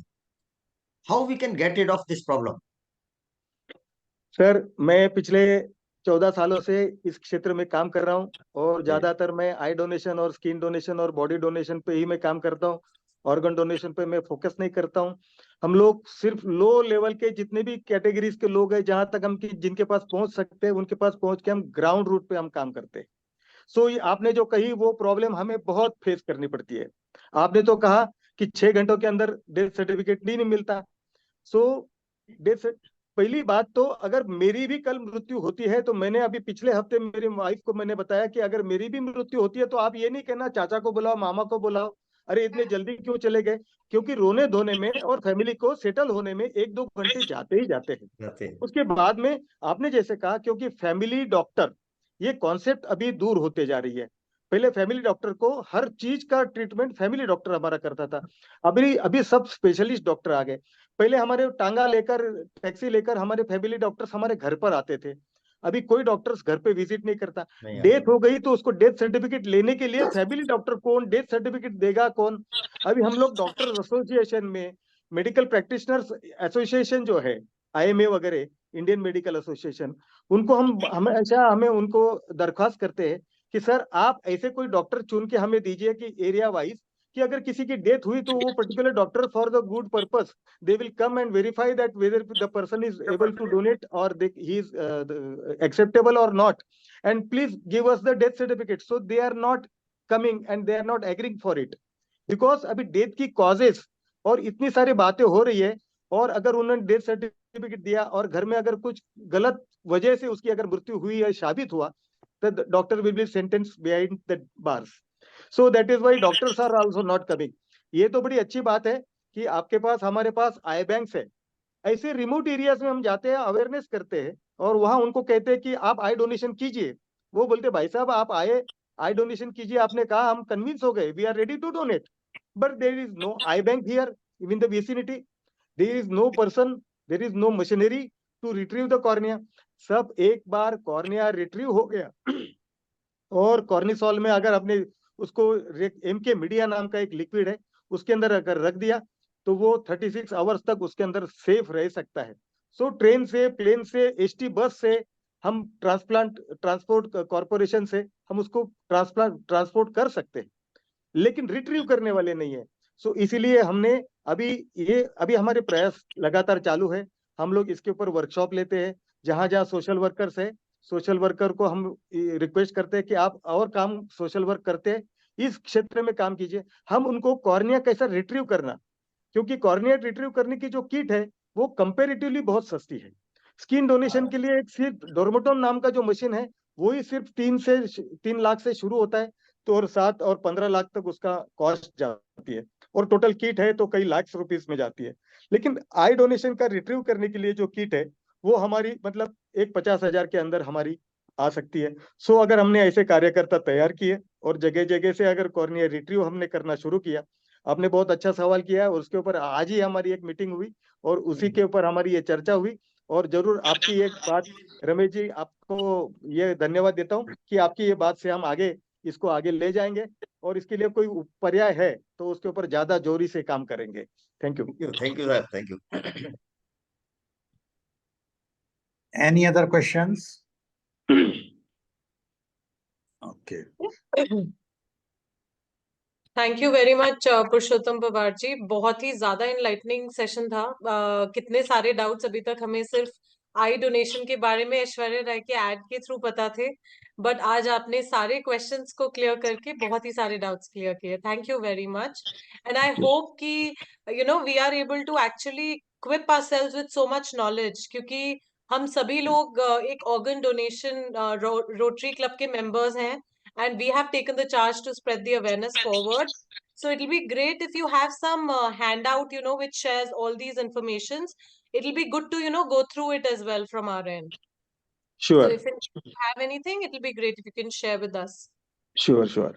How we can get rid of this problem? Sir मैं पिछले 14 सालों से इस क्षेत्र में काम कर रहा हूँ, और ज्यादातर मैं आई डोनेशन और स्किन डोनेशन और बॉडी डोनेशन पे ही मैं काम करता हूँ। ऑर्गन डोनेशन पे मैं फोकस नहीं करता हूँ। हम लोग सिर्फ लो लेवल के जितने भी कैटेगरीज के लोग हैं, जहां तक हम जिनके पास पहुंच सकते हैं उनके पास पहुंच के हम ग्राउंड रूट पे हम काम करते हैं। सो आपने जो कही वो प्रॉब्लम हमें बहुत फेस करनी पड़ती है। आपने तो कहा कि 6 घंटों के अंदर डेथ सर्टिफिकेट नहीं मिलता। सो डेथ, पहली बात तो अगर मेरी भी कल मृत्यु होती है, तो मैंने अभी पिछले हफ्ते मेरी वाइफ को मैंने बताया कि अगर मेरी भी मृत्यु होती है तो आप ये नहीं कहना चाचा को बुलाओ, मामा को बुलाओ, अरे इतने जल्दी क्यों चले गए, क्योंकि रोने धोने में और फैमिली को सेटल होने में 1-2 घंटे जाते ही जाते हैं। उसके बाद में आपने जैसे कहा, क्योंकि फैमिली डॉक्टर ये कॉन्सेप्ट अभी दूर होते जा रही है। पहले फैमिली डॉक्टर को हर चीज का ट्रीटमेंट फैमिली डॉक्टर हमारा करता था। अभी अभी सब स्पेशलिस्ट डॉक्टर आ गए। पहले हमारे टांगा लेकर, टैक्सी लेकर हमारे फैमिली डॉक्टर्स हमारे घर पर आते थे। अभी कोई डॉक्टर्स घर पे विजिट नहीं करता। डेथ हो गई तो उसको डेथ सर्टिफिकेट लेने के लिए फैमिली डॉक्टर कौन, डेथ सर्टिफिकेट देगा कौन? अभी हम लोग डॉक्टर एसोसिएशन में, मेडिकल प्रैक्टिशनर्स एसोसिएशन जो है, IMA वगैरह, इंडियन मेडिकल एसोसिएशन, उनको हम हमेशा हमें उनको दरख्वास्त करते हैं कि सर आप ऐसे कोई डॉक्टर चुन के हमें दीजिए कि एरिया वाइज, कि अगर किसी की डेथ हुई तो वो particular doctor for the good purpose they will come and verify that whether the person is able to donate or he is acceptable or not, and please give us the death certificate. So they are not coming and they are not agreeing for it because अभी death की causes और इतनी सारी बातें हो रही है, और अगर उन्होंने डेथ सर्टिफिकेट दिया और घर में अगर कुछ गलत वजह से उसकी अगर मृत्यु हुई या साबित हुआ, तो doctor will be sentence behind the bars. So that is why doctors are also not coming. ये तो बड़ी अच्छी बात है कि आपके पास, हमारे पास आई बैंक्स है। ऐसे रिमोट एरियाज में हम जाते हैं, अवेयरनेस करते हैं, और वहां उनको कहते हैं कि आप आई डोनेशन कीजिए। वो बोलते भाई साहब आप आए, आई डोनेशन कीजिए, आपने कहा, हम कन्विंस हो गए, we are ready to donate, but there is no eye bank here in the vicinity, there is no person, there is no machinery to retrieve the cornea. सब एक बार कॉर्निया रिट्रीव हो गया और कॉर्निसॉल में अगर आपने उसको MK मीडिया नाम का एक लिक्विड है, उसके अंदर अगर रख दिया तो वो 36 आवर्स तक उसके अंदर सेफ रह सकता है। सो ट्रेन से, प्लेन से, ST बस से, हम ट्रांसपोर्ट कॉर्पोरेशन से हम उसको ट्रांसपोर्ट कर सकते हैं, लेकिन रिट्रीव करने वाले नहीं है। सो इसीलिए हमने अभी हमारे प्रयास लगातार चालू है। हम लोग इसके ऊपर वर्कशॉप लेते हैं, जहां जहां सोशल वर्कर्स है, सोशल वर्कर को हम रिक्वेस्ट करते हैं कि आप और काम सोशल वर्क करते हैं इस क्षेत्र में काम कीजिए। हम उनको कॉर्निया कैसा रिट्रीव करना, क्योंकि कॉर्निया रिट्रीव करने की जो किट है वो कंपेरेटिवली बहुत सस्ती है। स्किन डोनेशन के लिए एक सिर्फ डोर्मोटोन नाम का जो मशीन है वो ही सिर्फ 3 लाख से शुरू होता है, तो और 7 और 15 लाख तक उसका कॉस्ट जाती है, और टोटल किट है तो कई लाख रुपीस में जाती है। लेकिन आई डोनेशन का रिट्रीव करने के लिए जो किट है वो हमारी मतलब एक 50,000 के अंदर हमारी आ सकती है। सो अगर हमने ऐसे कार्यकर्ता तैयार किए और जगह जगह से अगर कॉर्निया रिट्रीव हमने करना शुरू किया, आपने बहुत अच्छा सवाल किया है और उसके ऊपर आज ही हमारी एक मीटिंग हुई और उसी के ऊपर हमारी ये चर्चा हुई। और जरूर आपकी एक बात रमेश जी, आपको ये धन्यवाद देता हूँ कि आपकी ये बात से हम इसको आगे ले जाएंगे और इसके लिए कोई पर्याय है तो उसके ऊपर ज्यादा जोरी से काम करेंगे। Thank you. Thank you sir, thank you. Any other questions? Okay. Thank you very much Purushottam Pawar ji, बहुत ही ज्यादा इनलाइटनिंग सेशन था। कितने सारे डाउट्स अभी तक हमें सिर्फ आई डोनेशन के बारे में ऐश्वर्या राय के एड के थ्रू पता थे, बट आज आपने सारे क्वेश्चंस को क्लियर करके बहुत ही सारे डाउट्स क्लियर किए। Thank you very much and I hope कि we are able to actually equip ourselves with so much knowledge, क्योंकि हम सभी लोग एक ऑर्गन डोनेशन रोटरी क्लब के मेंबर्स हैं and we have taken the charge to spread the awareness forward. So it'll be great if you have some handout, which shares all these informations. It'll be good to, go through it as well from our end. So sure if you have anything, it'll be great if you can share with us. Sure.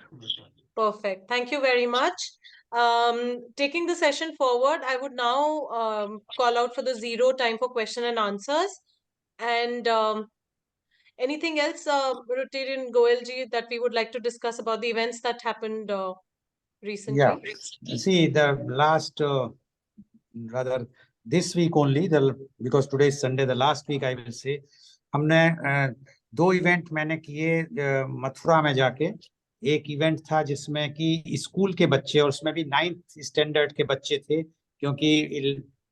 Perfect. Thank you very much. Taking the session forward, I would now call out for the 0 time for question and answers. And anything else, Rotarian Goel ji, that we would like to discuss about the events that happened recently? Yeah. See, the last, rather this week only, because today is Sunday, the last week I will say, हमने 2 event मैंने किए मथुरा में जाके। एक event था जिसमें कि school के बच्चे, और उसमें भी 9th स्टैंडर्ड के बच्चे थे, क्योंकि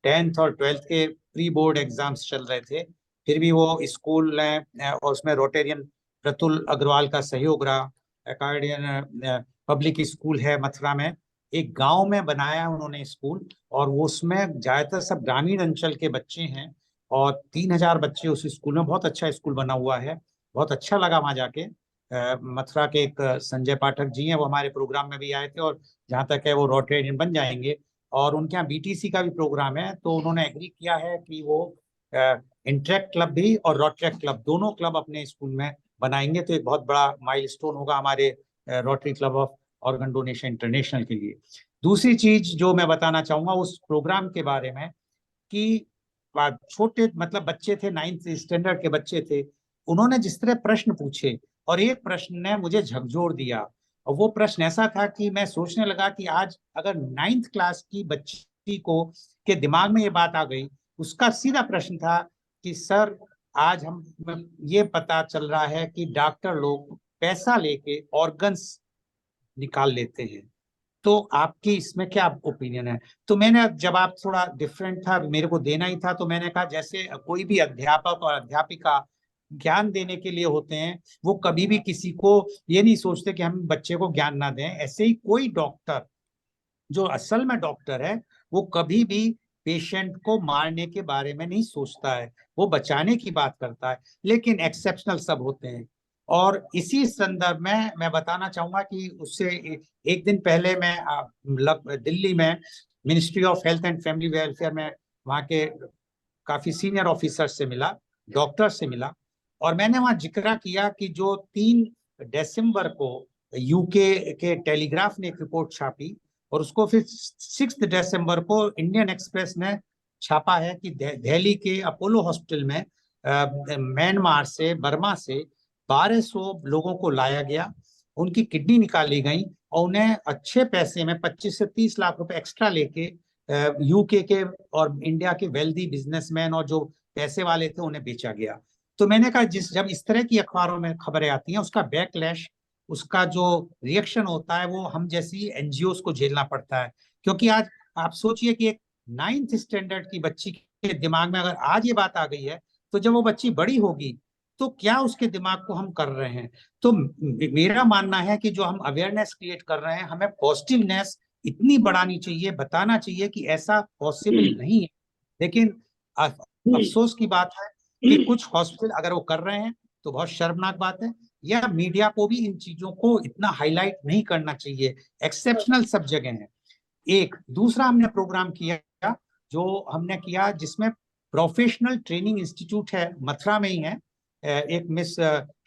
10th और 12th के प्री बोर्ड एग्जाम्स चल रहे थे। फिर भी वो स्कूल और उसमें रोटेरियन प्रतुल अग्रवाल का सहयोग रहा। अकॉर्डियन पब्लिक स्कूल है मथुरा में, एक गांव में बनाया उन्होंने स्कूल, और वो उसमें ज्यादातर सब ग्रामीण अंचल के बच्चे हैं, और 3000 बच्चे उस स्कूल में। बहुत अच्छा स्कूल बना हुआ है, बहुत अच्छा लगा वहां जाके। मथुरा के एक संजय पाठक जी हैं, वो हमारे प्रोग्राम में भी आए थे, और जहाँ तक है वो रोटेरियन बन जाएंगे, और उनके यहाँ बीटीसी का भी प्रोग्राम है। तो उन्होंने एग्री किया है कि वो इंटरेक्ट क्लब भी और रोटरी क्लब, दोनों क्लब अपने स्कूल में बनाएंगे। तो एक बहुत बड़ा माइलस्टोन होगा हमारे rotary club of organ donation international के लिए। दूसरी चीज जो मैं बताना चाहूंगा उस प्रोग्राम के बारे में, कि छोटे मतलब बच्चे थे, 9th स्टैंडर्ड के बच्चे थे, उन्होंने जिस तरह प्रश्न पूछे, और एक प्रश्न ने मुझे झकझोर दिया। और वो प्रश्न ऐसा था कि मैं सोचने लगा कि आज अगर 9th क्लास की बच्ची को के दिमाग में ये बात आ गई। उसका सीधा प्रश्न था कि सर, आज हम ये पता चल रहा है कि डॉक्टर लोग पैसा लेके ऑर्गन्स निकाल लेते हैं, तो आपकी इसमें क्या ओपिनियन है? तो मैंने जवाब थोड़ा डिफरेंट था, मेरे को देना ही था। तो मैंने कहा, जैसे कोई भी अध्यापक और अध्यापिका ज्ञान देने के लिए होते हैं, वो कभी भी किसी को ये नहीं सोचते कि हम बच्चे को ज्ञान ना दें। ऐसे ही कोई डॉक्टर जो असल में डॉक्टर है, वो कभी भी पेशेंट को मारने के बारे में नहीं सोचता है, वो बचाने की बात करता है। लेकिन एक्सेप्शनल सब होते हैं। और इसी संदर्भ में मैं बताना चाहूंगा कि उससे एक दिन पहले मैं दिल्ली में ministry of health and family welfare में वहाँ के काफी सीनियर ऑफिसर से मिला, डॉक्टर से मिला, और मैंने वहाँ जिक्र किया कि जो 3 दिसंबर को यूके के टेलीग्राफ ने एक रिपोर्ट छापी, और उसको फिर 6 दिसंबर को इंडियन एक्सप्रेस ने छापा है कि दिल्ली के अपोलो हॉस्पिटल में म्यांमार से, बर्मा से 1200 लोगों को लाया गया, उनकी किडनी निकाली गई, और उन्हें अच्छे पैसे में 25 से 30 लाख रुपए एक्स्ट्रा लेके यूके के और इंडिया के वेल्दी बिजनेसमैन और जो पैसे वाले थे उन्हें बेचा गया। तो मैंने कहा, जब इस तरह की अखबारों में खबरें आती हैं, उसका बैकलैश, उसका जो रिएक्शन होता है, वो हम जैसी एनजीओ को झेलना पड़ता है। क्योंकि आज आप सोचिए कि एक 9th स्टैंडर्ड की बच्ची के दिमाग में अगर आज ये बात आ गई है, तो जब वो बच्ची बड़ी होगी तो क्या उसके दिमाग को हम कर रहे हैं। तो मेरा मानना है कि जो हम अवेयरनेस क्रिएट कर रहे हैं, हमें पॉजिटिवनेस इतनी बढ़ानी चाहिए, बताना चाहिए कि ऐसा पॉसिबल नहीं है। लेकिन अफसोस की बात है कि कुछ हॉस्पिटल अगर वो कर रहे हैं तो बहुत शर्मनाक बात है, या मीडिया को भी इन चीजों को इतना हाईलाइट नहीं करना चाहिए। एक्सेप्शनल सब जगह है। एक दूसरा हमने प्रोग्राम किया, जो हमने किया जिसमें प्रोफेशनल ट्रेनिंग इंस्टीट्यूट है, मथुरा में ही है, एक मिस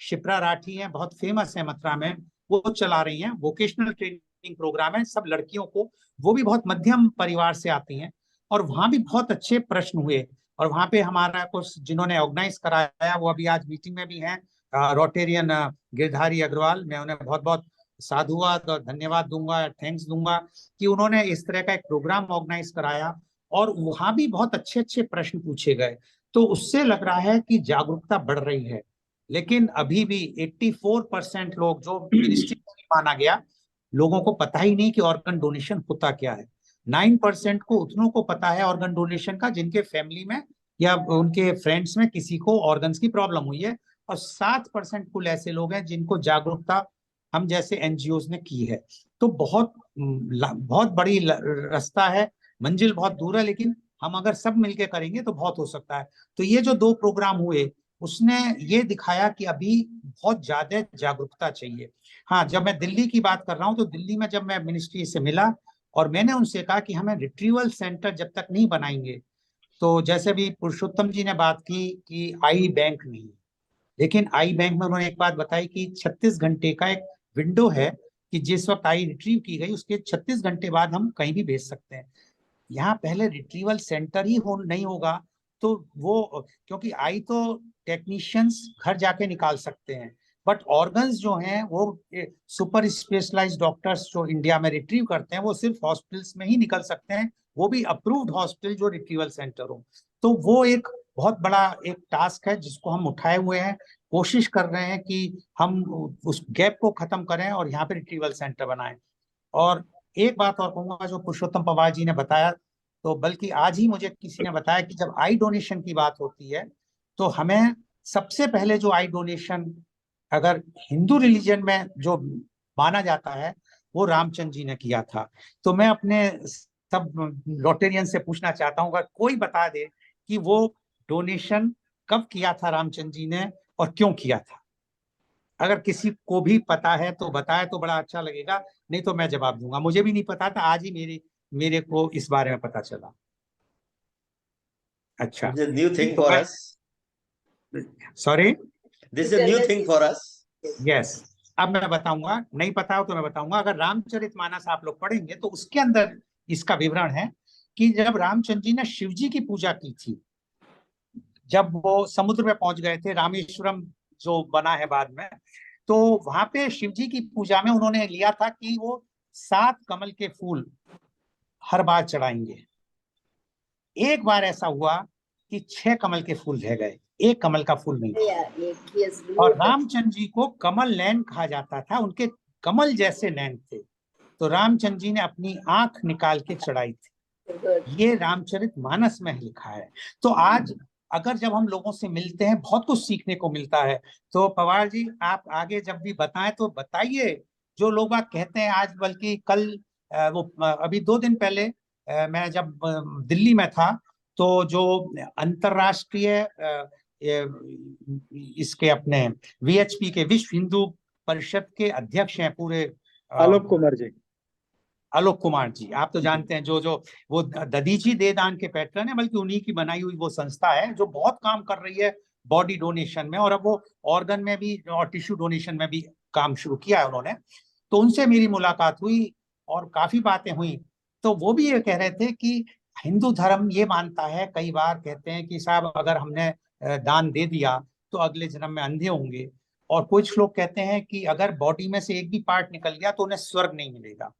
शिप्रा राठी है, बहुत फेमस है मथुरा में, वो चला रही हैं। वोकेशनल ट्रेनिंग प्रोग्राम है सब लड़कियों को, वो भी बहुत मध्यम परिवार से आती हैं, और वहां भी बहुत अच्छे प्रश्न हुए। और वहां पे हमारा कुछ जिन्होंने ऑर्गेनाइज कराया वो अभी आज मीटिंग में भी हैं, रोटेरियन गिरधारी अग्रवाल। मैं उन्हें बहुत बहुत साधुवाद और धन्यवाद दूंगा, थैंक्स दूंगा कि उन्होंने इस तरह का एक प्रोग्राम ऑर्गेनाइज कराया, और वहां भी बहुत अच्छे अच्छे प्रश्न पूछे गए। तो उससे लग रहा है कि जागरूकता बढ़ रही है। लेकिन अभी भी 84% लोग, जो मिनिस्ट्री में माना गया, लोगों को पता ही नहीं कि ऑर्गन डोनेशन होता क्या है। 9% को उतनों को पता है ऑर्गन डोनेशन का जिनके फैमिली में या उनके फ्रेंड्स में किसी को ऑर्गन्स की प्रॉब्लम हुई है, और 7% कुल ऐसे लोग हैं जिनको जागरूकता हम जैसे एनजीओज ने की है। तो बहुत बहुत बड़ी रास्ता है, मंजिल बहुत दूर है, लेकिन हम अगर सब मिलके करेंगे तो बहुत हो सकता है। तो ये जो 2 प्रोग्राम हुए उसने ये दिखाया कि अभी बहुत ज्यादा जागरूकता चाहिए। हाँ, जब मैं दिल्ली की बात कर रहा हूँ, तो दिल्ली में जब मैं मिनिस्ट्री से मिला और मैंने उनसे कहा कि हमें रिट्रीवल सेंटर जब तक नहीं बनाएंगे, तो जैसे भी पुरुषोत्तम जी ने बात की कि आई बैंक नहीं, लेकिन आई बैंक में उन्होंने एक बात बताई कि 36 घंटे का एक विंडो है कि जिस वक्त आई रिट्रीव की गई उसके 36 घंटे बाद हम कहीं भी भेज सकते हैं। यहाँ पहले रिट्रीवल सेंटर ही नहीं होगा तो वो, क्योंकि आई तो टेक्नीशियंस घर जाके निकाल सकते हैं, बट ऑर्गन्स जो हैं वो सुपर स्पेशलाइज्ड डॉक्टर्स जो इंडिया में रिट्रीव करते हैं वो सिर्फ हॉस्पिटल्स में ही निकल सकते हैं, वो भी अप्रूव्ड हॉस्पिटल जो रिट्रीवल सेंटर हो। तो वो एक बहुत बड़ा एक टास्क है जिसको हम उठाए हुए हैं, कोशिश कर रहे हैं कि हम उस गैप को खत्म करें और यहाँ पे रिट्रीवल सेंटर बनाएं। और एक बात और कहूंगा, जो पुरुषोत्तम पवार जी ने बताया, तो बल्कि आज ही मुझे किसी ने बताया कि जब आई डोनेशन की बात होती है तो हमें सबसे पहले जो आई डोनेशन अगर हिंदू रिलीजन में जो माना जाता है वो रामचंद्र जी ने किया था। तो मैं अपने सब रोटेरियन से पूछना चाहता हूँ अगर कोई बता दे कि वो डोनेशन कब किया था रामचंद्र जी ने और क्यों किया था। अगर किसी को भी पता है तो बताए तो बड़ा अच्छा लगेगा, नहीं तो मैं जवाब दूंगा। मुझे भी नहीं पता था, आज ही मेरे को इस बारे में पता चला। अच्छा, This is a new thing तो for us. Sorry, This is a new thing for us. Yes. अब मैं बताऊंगा, नहीं पता हो तो मैं बताऊंगा। अगर रामचरितमानस आप लोग पढ़ेंगे तो उसके अंदर इसका विवरण है कि जब रामचंद्र जी ने शिव जी की पूजा की थी, जब वो समुद्र में पहुंच गए थे, रामेश्वरम जो बना है बाद में, तो वहां पे शिव जी की पूजा में उन्होंने लिया था कि वो 7 कमल के फूल हर बार चढ़ाएंगे। एक बार ऐसा हुआ कि 6 कमल के फूल रह गए, 1 कमल का फूल नहीं था। और रामचंद्र जी को कमल नयन कहा जाता था, उनके कमल जैसे नयन थे, तो रामचंद्र जी ने अपनी आंख निकाल के चढ़ाई थी। ये रामचरितमानस में लिखा है। तो आज अगर जब हम लोगों से मिलते हैं बहुत कुछ सीखने को मिलता है। तो पवार जी आप आगे जब भी बताएं तो बताइए, जो लोग बात कहते हैं आज, बल्कि कल अभी 2 दिन पहले मैं जब दिल्ली में था, तो जो अंतरराष्ट्रीय इसके अपने वीएचपी के विश्व हिंदू परिषद के अध्यक्ष हैं पूरे, आलोक कुमार जी। आलोक कुमार जी, आप तो जानते हैं, जो वो दधीची दे दान के पैटर्न है, बल्कि उन्हीं की बनाई हुई वो संस्था है जो बहुत काम कर रही है बॉडी डोनेशन में, और अब वो ऑर्गन में भी और टिश्यू डोनेशन में भी काम शुरू किया है उन्होंने। तो उनसे मेरी मुलाकात हुई और काफी बातें हुई। तो वो भी ये कह रहे थे कि हिंदू धर्म ये मानता है, कई बार कहते हैं कि साहब अगर हमने दान दे दिया तो अगले जन्म में अंधे होंगे, और कुछ लोग कहते हैं कि अगर बॉडी में से एक भी पार्ट निकल गया तो उन्हें स्वर्ग नहीं मिलेगा।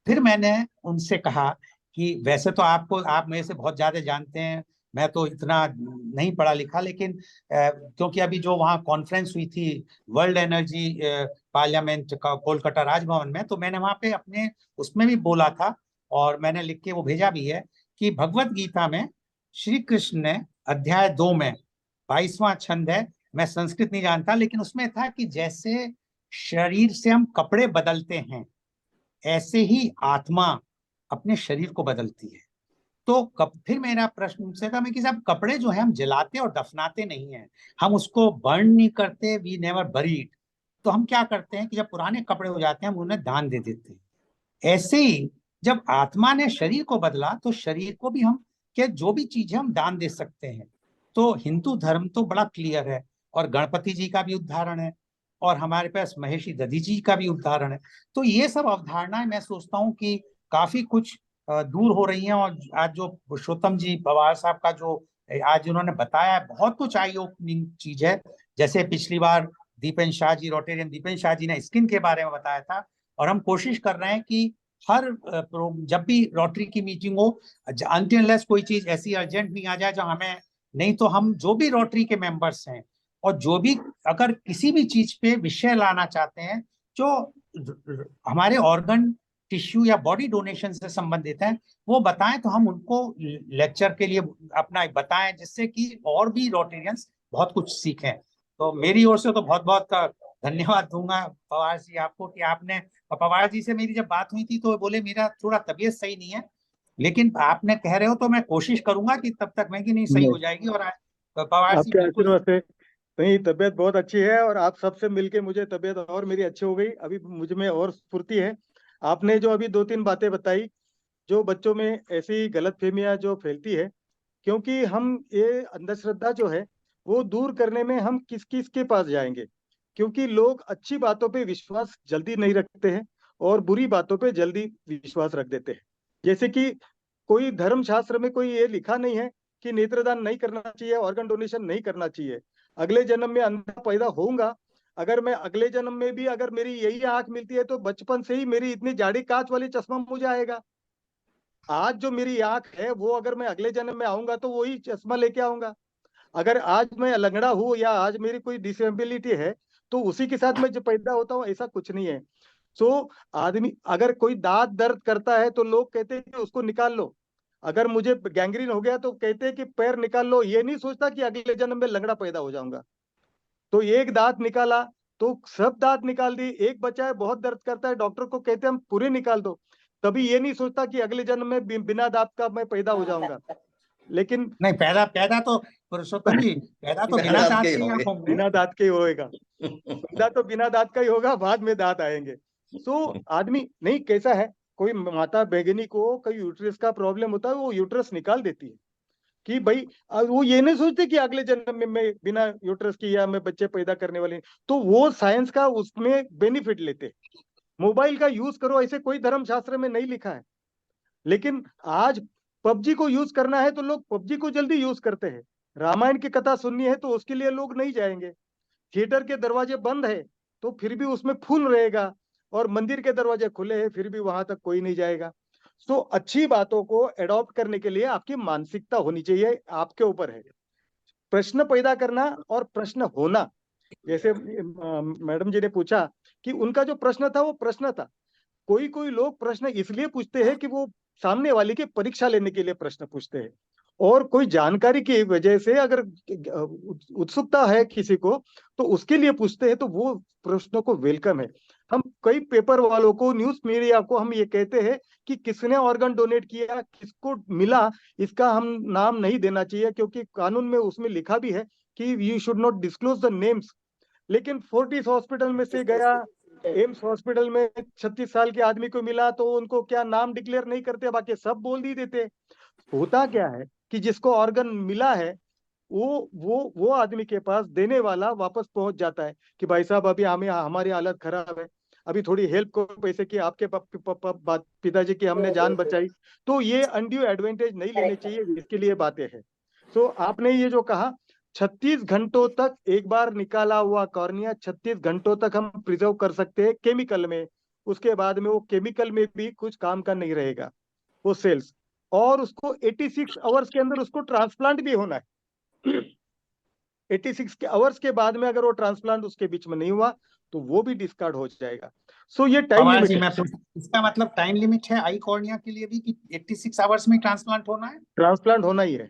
फिर मैंने उनसे कहा कि वैसे तो आप मेरे से बहुत ज्यादा जानते हैं, मैं तो इतना नहीं पढ़ा लिखा, लेकिन क्योंकि अभी जो वहाँ कॉन्फ्रेंस हुई थी वर्ल्ड एनर्जी पार्लियामेंट का कोलकाता राजभवन में, तो मैंने वहाँ पे अपने उसमें भी बोला था और मैंने लिख के वो भेजा भी है कि भगवत गीता में श्री कृष्ण ने अध्याय 2 में 22वां छंद है, मैं संस्कृत नहीं जानता, लेकिन उसमें था कि जैसे शरीर से हम कपड़े बदलते हैं ऐसे ही आत्मा अपने शरीर को बदलती है। तो फिर मेरा प्रश्न उनसे था मैं कि साहब कपड़े जो है हम जलाते और दफनाते नहीं है, हम उसको बर्न नहीं करते, वी नेवर बरीड। तो हम क्या करते हैं कि जब पुराने कपड़े हो जाते हैं हम उन्हें दान दे देते हैं। ऐसे ही जब आत्मा ने शरीर को बदला तो शरीर को भी हम क्या जो भी चीज है हम दान दे सकते हैं। तो हिंदू धर्म तो बड़ा क्लियर है, और गणपति जी का भी उदाहरण है, और हमारे पास महेशी दधी जी का भी उदाहरण है। तो ये सब अवधारणाएं मैं सोचता हूँ कि काफी कुछ दूर हो रही हैं। और आज जो पुरुषोत्तम जी पवार साहब का जो आज उन्होंने बताया है, बहुत कुछ आई ओपनिंग चीज है। जैसे पिछली बार दीपेन शाह जी, रोटेरियन दीपेन शाह जी ने स्किन के बारे में बताया था, और हम कोशिश कर रहे हैं कि हर जब भी रोटरी की मीटिंग हो, अनटिल कोई चीज ऐसी अर्जेंट नहीं आ जाए जो हमें, नहीं तो हम जो भी रोटरी के मेंबर्स हैं और जो भी अगर किसी भी चीज पे विषय लाना चाहते हैं जो हमारे ऑर्गन टिश्यू या बॉडी डोनेशन से संबंधित है, वो बताएं तो हम उनको लेक्चर के लिए अपना बताएं, जिससे कि और भी रोटेरियंस बहुत कुछ सीखें। तो मेरी ओर से तो बहुत बहुत धन्यवाद दूंगा पवार जी आपको कि आपने, पवार जी से मेरी जब बात हुई थी तो बोले मेरा थोड़ा तबीयत सही नहीं है, लेकिन आपने कह रहे हो तो मैं कोशिश करूंगा कि तब तक मैं कि नहीं सही हो जाएगी। और पवार जी आपके बिल्कुल आशीर्वाद से नहीं, तबीयत बहुत अच्छी है, और आप सबसे मिलके मुझे तबीयत और मेरी अच्छी हो गई, अभी मुझ में और स्फूर्ति है। आपने जो अभी 2-3 बातें बताई, जो बच्चों में ऐसी गलतफहमियां जो फैलती है, क्योंकि हम ये अंधश्रद्धा जो है वो दूर करने में हम किस किस के पास जाएंगे, क्योंकि लोग अच्छी बातों पे विश्वास जल्दी नहीं रखते हैं और बुरी बातों पे जल्दी विश्वास रख देते हैं। जैसे कि कोई धर्म शास्त्र में कोई ये लिखा नहीं है कि नेत्रदान नहीं करना चाहिए, ऑर्गन डोनेशन नहीं करना चाहिए। अगले जन्म में अंधा पैदा होऊंगा, अगर मैं अगले जन्म में भी अगर मेरी यही आंख मिलती है तो बचपन से ही मेरी इतनी जाड़ी कांच वाली चश्मा मुझे आएगा। आज जो मेरी आंख है वो अगर मैं अगले जन्म में आऊंगा तो वही चश्मा लेके आऊंगा। अगर आज मैं लंगड़ा हूँ या आज मेरी कोई डिसेबिलिटी है तो उसी के साथ मैं जो पैदा होता हूँ, ऐसा कुछ नहीं है। सो आदमी अगर कोई दांत दर्द करता है तो लोग कहते हैं कि उसको निकाल लो, अगर मुझे गैंग्रीन हो गया तो कहते हैं कि पैर निकाल लो, ये नहीं सोचता कि अगले जन्म में लंगड़ा पैदा हो जाऊंगा। तो एक दांत निकाला तो सब दांत निकाल दी, एक बचा है बहुत दर्द करता है, डॉक्टर को कहते हैं हम पूरे निकाल दो, तभी ये नहीं सोचता कि अगले जन्म में बिना दांत का मैं पैदा हो जाऊंगा। लेकिन नहीं, पैदा पैदा तो पुरुषोत्तम जी पैदा तो बिना दांत के ही आप होंगे। बिना दांत के ही होएगा, पैदा तो बिना दांत का ही होगा, बाद में दांत आएंगे। सो आदमी नहीं, कैसा है, कोई माता बैगनी को कोई यूट्रस का प्रॉब्लम होता है, वो यूट्रस निकाल देती है कि भाई, वो ये नहीं सोचते कि अगले जन्म में मैं बिना यूट्रस की या मैं बच्चे पैदा करने वाले, तो वो साइंस का उसमें बेनिफिट लेते। मोबाइल का यूज करो ऐसे कोई धर्म शास्त्र में नहीं लिखा है, लेकिन आज पबजी को यूज करना है तो लोग पबजी को जल्दी यूज करते हैं। रामायण की कथा सुननी है तो उसके लिए लोग नहीं जाएंगे। थिएटर के दरवाजे बंद है तो फिर भी उसमें फूल रहेगा, और मंदिर के दरवाजे खुले हैं फिर भी वहां तक कोई नहीं जाएगा। तो अच्छी बातों को एडॉप्ट करने के लिए आपकी मानसिकता होनी चाहिए, आपके ऊपर है प्रश्न पैदा करना और प्रश्न होना। जैसे मैडम जी ने पूछा कि उनका जो प्रश्न था वो प्रश्न था। कोई कोई लोग प्रश्न इसलिए पूछते हैं कि वो सामने वाले की परीक्षा लेने के लिए प्रश्न पूछते हैं, और कोई जानकारी की वजह से अगर उत्सुकता है किसी को तो उसके लिए पूछते हैं, तो वो प्रश्नों को वेलकम है। हम कई पेपर वालों को, न्यूज मीडिया को हम ये कहते हैं कि किसने ऑर्गन डोनेट किया, किसको मिला, इसका हम नाम नहीं देना चाहिए, क्योंकि कानून में उसमें लिखा भी है कि you should not disclose the names. लेकिन फोर्टिस हॉस्पिटल में से गया, एम्स हॉस्पिटल में 36 साल के आदमी को मिला तो उनको क्या नाम डिक्लेयर नहीं करते, बाकी सब बोल दी देते। होता क्या है कि जिसको ऑर्गन मिला है वो आदमी के पास देने वाला वापस पहुंच जाता है कि भाई साहब अभी हमें हमारी हालत खराब है, अभी थोड़ी हेल्प करो पैसे की, आपके पिताजी की हमने जान बचाई। तो ये अनड्यू एडवांटेज नहीं लेने चाहिए, इसके लिए बातें हैं। सो आपने ये जो कहा 36 घंटों तक एक बार निकाला हुआ कॉर्निया 36 घंटों तक हम प्रिजर्व कर सकते हैं केमिकल में, उसके बाद में वो केमिकल में भी कुछ काम का नहीं रहेगा वो सेल्स, और उसको 86 आवर्स के अंदर उसको ट्रांसप्लांट भी होना है। 86 के आवर्स के बाद में अगर वो ट्रांसप्लांट उसके बीच में नहीं हुआ तो वो भी डिस्कार्ड हो जाएगा। सो ये टाइम पवार लिमिट जी, है। मैं इसका मतलब टाइम लिमिट है आई कॉर्निया के लिए भी कि 86 आवर्स में ट्रांसप्लांट होना है? ट्रांसप्लांट होना ही है,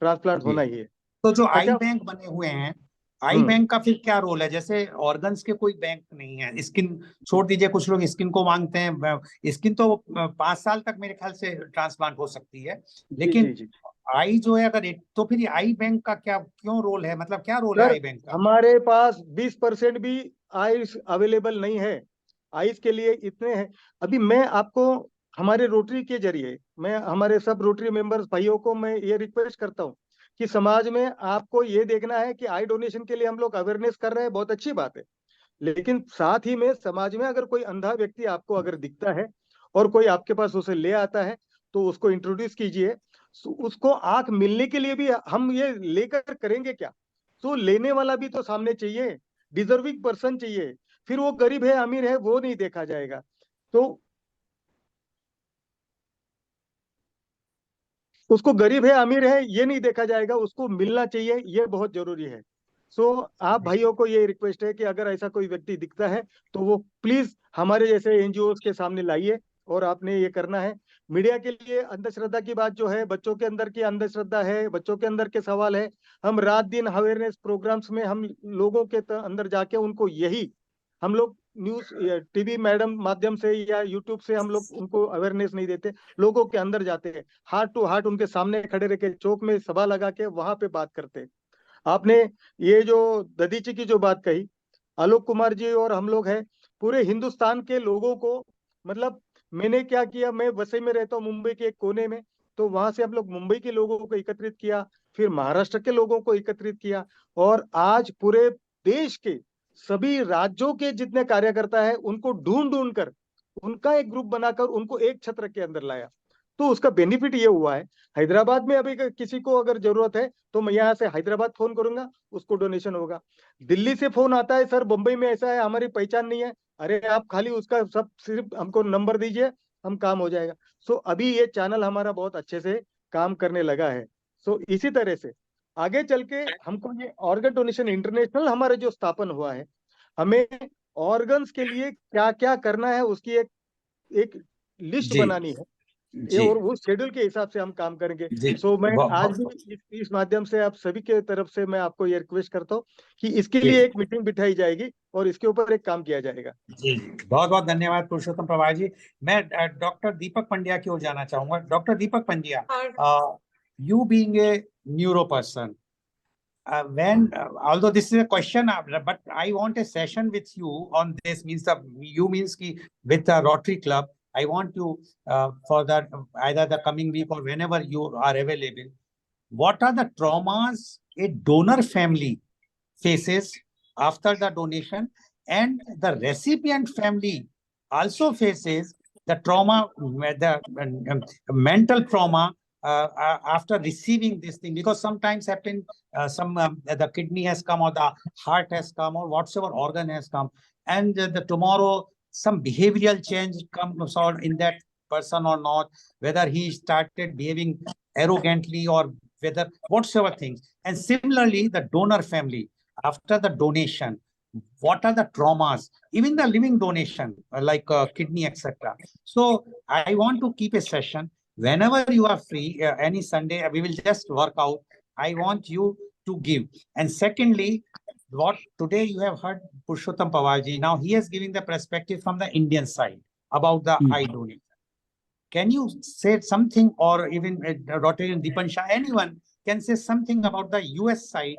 ट्रांसप्लांट जी। होना ही है। तो जो आई अच्छा। बैंक बने हुए हैं, आई बैंक का फिर क्या रोल है? जैसे ऑर्गन्स के कोई बैंक नहीं है, स्किन छोड़ दीजिए, कुछ लोग स्किन को मांगते हैं, स्किन तो 5 साल तक मेरे ख्याल से ट्रांसप्लांट हो सकती है, जी लेकिन जी। आई जो है अगर तो फिर आई बैंक का क्या क्यों रोल है, मतलब क्या रोल है सर आई बैंक का? हमारे पास 20% भी आइस अवेलेबल नहीं है। आइस के लिए इतने हैं। अभी मैं आपको हमारे रोटरी के जरिए, मैं हमारे सब रोटरी मेंबर्स भाइयों को मैं ये रिक्वेस्ट करता हूँ कि समाज में आपको ये देखना है कि आई डोनेशन के लिए हम लोग अवेयरनेस कर रहे हैं, बहुत अच्छी बात है, लेकिन साथ ही में समाज में अगर कोई अंधा व्यक्ति आपको अगर दिखता है और कोई आपके पास उसे ले आता है तो उसको इंट्रोड्यूस कीजिए। उसको आंख मिलने के लिए भी हम ये लेकर करेंगे क्या? तो लेने वाला भी तो सामने चाहिए, डिजर्विंग पर्सन चाहिए। फिर वो गरीब है अमीर है वो नहीं देखा जाएगा। तो उसको गरीब है अमीर है ये नहीं देखा जाएगा, उसको मिलना चाहिए, ये बहुत जरूरी है। सो आप भाइयों को ये रिक्वेस्ट है कि अगर ऐसा कोई व्यक्ति दिखता है तो वो प्लीज हमारे जैसे एनजीओ के सामने लाइए, और आपने ये करना है। मीडिया के लिए अंधश्रद्धा की बात जो है, बच्चों के अंदर की अंधश्रद्धा है, बच्चों के अंदर के सवाल है, हम रात दिन अवेयरनेस प्रोग्राम्स में हम लोगों के अंदर जाके उनको यही हम लोग न्यूज टीवी मैडम माध्यम से या यूट्यूब से हम लोग उनको अवेयरनेस नहीं देते, लोगों के अंदर जाते हैं, हार्ट टू हार्ट उनके सामने खड़े रह के चौक में सभा लगा के वहां पे बात करते हैं। आपने ये जो ददीची की जो बात कही, आलोक कुमार जी और हम लोग हैं, पूरे हिंदुस्तान के लोगों को, मतलब मैंने क्या किया, मैं वसई में रहता हूँ मुंबई के एक कोने में, तो वहां से हम लोग मुंबई के लोगों को एकत्रित किया, फिर महाराष्ट्र के लोगों को एकत्रित किया, और आज पूरे देश के सभी राज्यों के जितने कार्यकर्ता है उनको ढूंढ ढूंढ कर उनका एक ग्रुप बनाकर उनको एक छत्र के अंदर लाया। तो उसका बेनिफिट ये हुआ है, हैदराबाद में अभी किसी को अगर जरूरत है तो मैं यहाँ से हैदराबाद फोन करूंगा, उसको डोनेशन होगा। दिल्ली से फोन आता है, सर मुंबई में ऐसा है हमारी पहचान नहीं है, अरे आप खाली उसका सब सिर्फ हमको नंबर दीजिए, हम काम हो जाएगा। सो अभी ये चैनल हमारा बहुत अच्छे से काम करने लगा है। सो इसी तरह से आगे चल के हमको ये ऑर्गन डोनेशन इंटरनेशनल हमारा जो स्थापन हुआ है, हमें ऑर्गन्स के लिए क्या क्या करना है उसकी एक लिस्ट जी बनानी है, ये जी और वो शेड्यूल के हिसाब से हम काम करेंगे। जी। सो मैं आज बहुत भी इस माध्यम से आप सभी के तरफ से मैं आपको ये रिक्वेस्ट करता हूँ कि इसके जी लिए एक मीटिंग बिठाई जाएगी और इसके ऊपर एक काम किया जाएगा। जी, बहुत बहुत धन्यवाद पुरुषोत्तम पवार जी। मैं डॉक्टर दीपक पंड्या की ओर जाना चाहूंगा। डॉक्टर दीपक पंड्या, और you being a neuro person, when although this is a question, but I want a session with you on this. Means you means ki with the Rotary Club. I want you for that either the coming week or whenever you are available. What are the traumas a donor family faces after the donation, and the recipient family also faces the trauma, the mental trauma after receiving this thing, because sometimes happen the kidney has come or the heart has come or whatsoever organ has come, and the tomorrow some behavioral change comes out in that person or not, whether he started behaving arrogantly or whether whatsoever things. And similarly the donor family, after the donation, what are the traumas, even the living donation like kidney etc. So I want to keep a session whenever you are free, any Sunday we will just work out. I want you to give. And secondly, what today you have heard Purushottam Pawarji, now he is giving the perspective from the Indian side about the eye donation. Can you say something, or even Rotarian Deepan Shah, anyone can say something about the US side?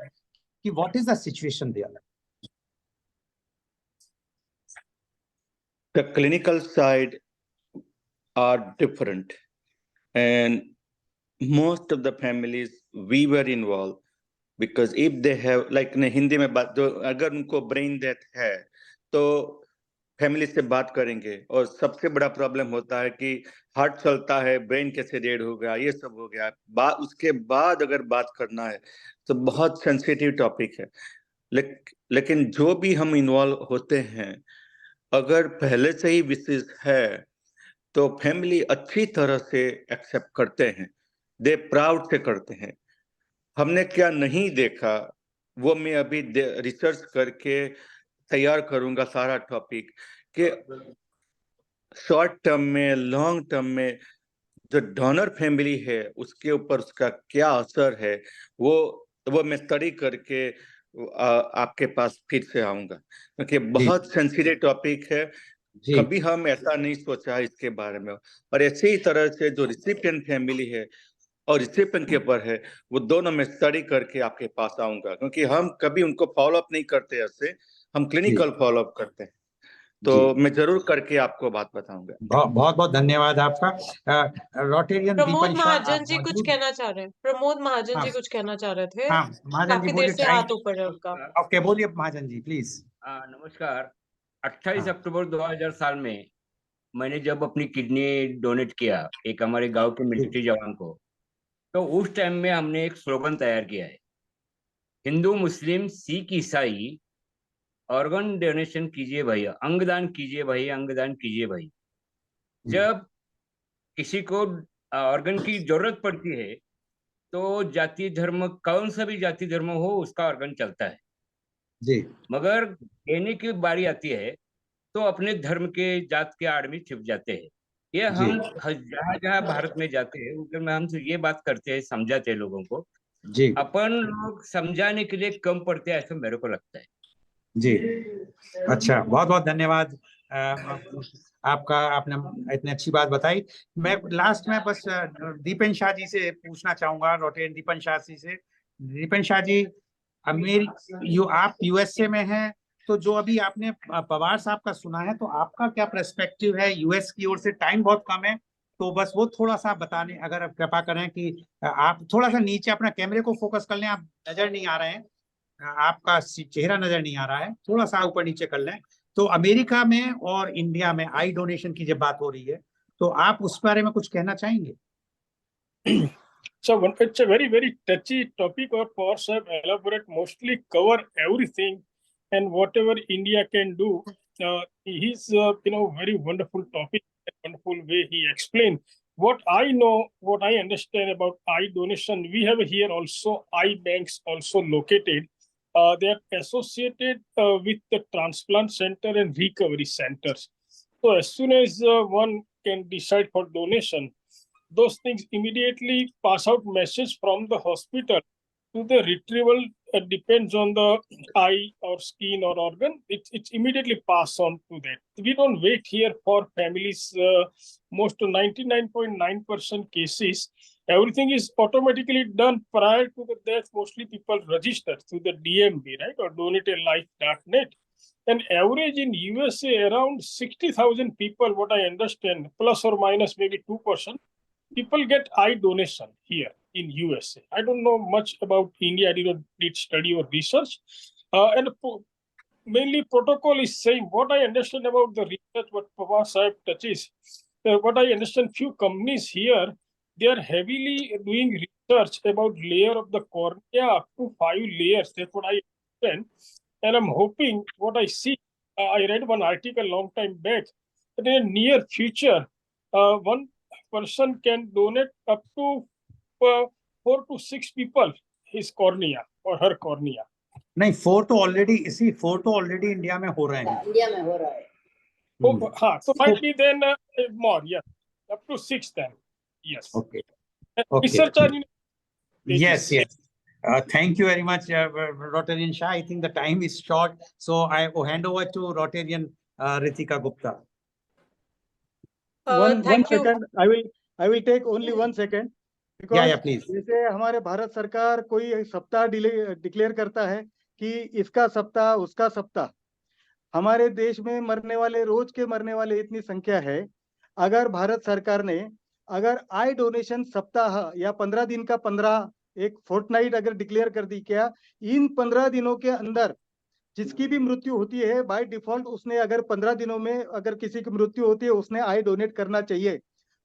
What is the situation there? The clinical side are different, and most of the families we were involved, because if they have, like Hindi में बात, जो अगर उनको brain death है तो family से बात करेंगे, और सबसे बड़ा प्रॉब्लम होता है कि हार्ट चलता है, ब्रेन कैसे डेड हो गया, ये सब हो गया, उसके बाद अगर बात करना है तो बहुत सेंसिटिव टॉपिक है। लेकिन जो भी हम इन्वॉल्व होते हैं, अगर पहले से ही विशेष है तो फैमिली अच्छी तरह से एक्सेप्ट करते हैं, दे प्राउड से करते हैं। हमने क्या नहीं देखा वो मैं अभी रिसर्च करके तैयार करूंगा सारा टॉपिक, कि शॉर्ट टर्म में, लॉन्ग टर्म में जो डोनर फैमिली है उसके ऊपर उसका क्या असर है, वो मैं स्टडी करके आपके पास फिर से आऊंगा, क्योंकि बहुत सेंसिटिव टॉपिक है। जी कभी हम ऐसा नहीं सोचा इसके बारे में। और ऐसे ही तरह से जो रिसिपिएंट फैमिली है और रिसिपिएंट के ऊपर है, वो दोनों में स्टडी करके आपके पास आऊंगा, क्योंकि हम कभी उनको फॉलोअप नहीं करते, ऐसे हम क्लिनिकल फॉलोअप करते हैं। तो मैं जरूर करके आपको बात बताऊंगा। बहुत बहुत धन्यवाद आपका। रोटेरियन प्रमोद दीपन शाह, महाजन आप जी कुछ मौजूद? कहना चाह रहे हैं। प्रमोद महाजन हाँ जी कुछ कहना चाह रहे थे। हाँ, महाजन जी काफी बोलिए, देर से टाइम हाथ ऊपर है उनका। ओके, बोलिए महाजन जी प्लीज। नमस्कार। 28 हाँ। अक्टूबर 2000 साल में मैंने जब अपनी किडनी डोनेट किया एक हमारे गांव के मिलिट्री जवान को, तो उस टाइम में हमने एक स्लोगन तैयार किया है, हिंदू मुस्लिम सिख ईसाई ऑर्गन डोनेशन कीजिए भाई, अंगदान कीजिए भाई, अंगदान कीजिए भाई। जब किसी को ऑर्गन की जरूरत पड़ती है तो जाति धर्म, कौन सा भी जाति धर्म हो, उसका ऑर्गन चलता है। जी मगर देने की बारी आती है तो अपने धर्म के जात के आड़ में छिप जाते हैं। ये जी हम जहाँ जहाँ भारत में जाते हैं उधर में हम ये बात करते हैं, समझाते हैं लोगों को। जी अपन लोग समझाने के लिए कम पड़ते हैं, ऐसा मेरे को लगता है। जी, अच्छा, बहुत बहुत धन्यवाद आपका, आपने इतनी अच्छी बात बताई। मैं लास्ट में बस दीपन शाह जी से पूछना चाहूंगा, रोटेरियन दीपन शाह जी से। दीपन शाह जी, आप यूएसए में हैं, तो जो अभी आपने पवार साहब का सुना है, तो आपका क्या पर्सपेक्टिव है यूएस की ओर से? टाइम बहुत कम है, तो बस वो थोड़ा सा बताने, अगर आप कृपा करें कि आप थोड़ा सा नीचे अपना कैमरे को फोकस कर लें, आप नजर नहीं आ रहे हैं, आपका चेहरा नजर नहीं आ रहा है, थोड़ा सा ऊपर नीचे कर लें। तो अमेरिका में और इंडिया में आई डोनेशन की जब बात हो रही है, तो आप उस बारे में कुछ कहना चाहेंगे? So it's a very, very touchy topic. Our powers have elaborate, mostly cover everything, and whatever India can do. He's very wonderful topic, wonderful way he explained. What I know, what I understand about eye donation, we have here also eye banks also located. They are associated with the transplant center and recovery centers. So as soon as one can decide for donation, those things immediately pass out message from the hospital to the retrieval. Depends on the eye or skin or organ. It's immediately passed on to that. We don't wait here for families. Most 99.9% cases, everything is automatically done prior to the death. Mostly people register through the DMB, right, or donatelife.net. And average in USA around 60,000 people, what I understand, plus or minus maybe 2%. People get eye donation here in USA. I don't know much about India. I did study or research. And mainly protocol is same. What I understand about the research, what Pawar Sahib touches, what I understand, few companies here, they are heavily doing research about layer of the cornea up to 5 layers. That's what I understand. And I'm hoping what I see, I read one article long time back, that in the near future, one person can donate up to 4 to 6 people his cornea or her cornea. नहीं, 4 तो already India में हो रहे हैं। India में हो रहा है। हाँ, so might be then more, yeah, up to 6 then, yes. Okay. Research are in. Yes. Thank you very much, Rotarian Shah. I think the time is short, so I will hand over to Rotarian Ritika Gupta. One Thank you. second. I will take only 1 second. Yeah, please. जैसे हमारे भारत सरकार कोई सप्ताह declare करता है कि इसका सप्ताह उसका सप्ताह, हमारे देश में रोज के मरने वाले इतनी संख्या है। अगर भारत सरकार ने अगर आई डोनेशन सप्ताह या 15 दिन का 15 एक फोर्टनाइट अगर डिक्लेयर कर दी, क्या इन 15 दिनों के अंदर जिसकी भी मृत्यु होती है बाय डिफॉल्ट, उसने अगर 15 दिनों में अगर किसी की मृत्यु होती है उसने आई डोनेट करना चाहिए,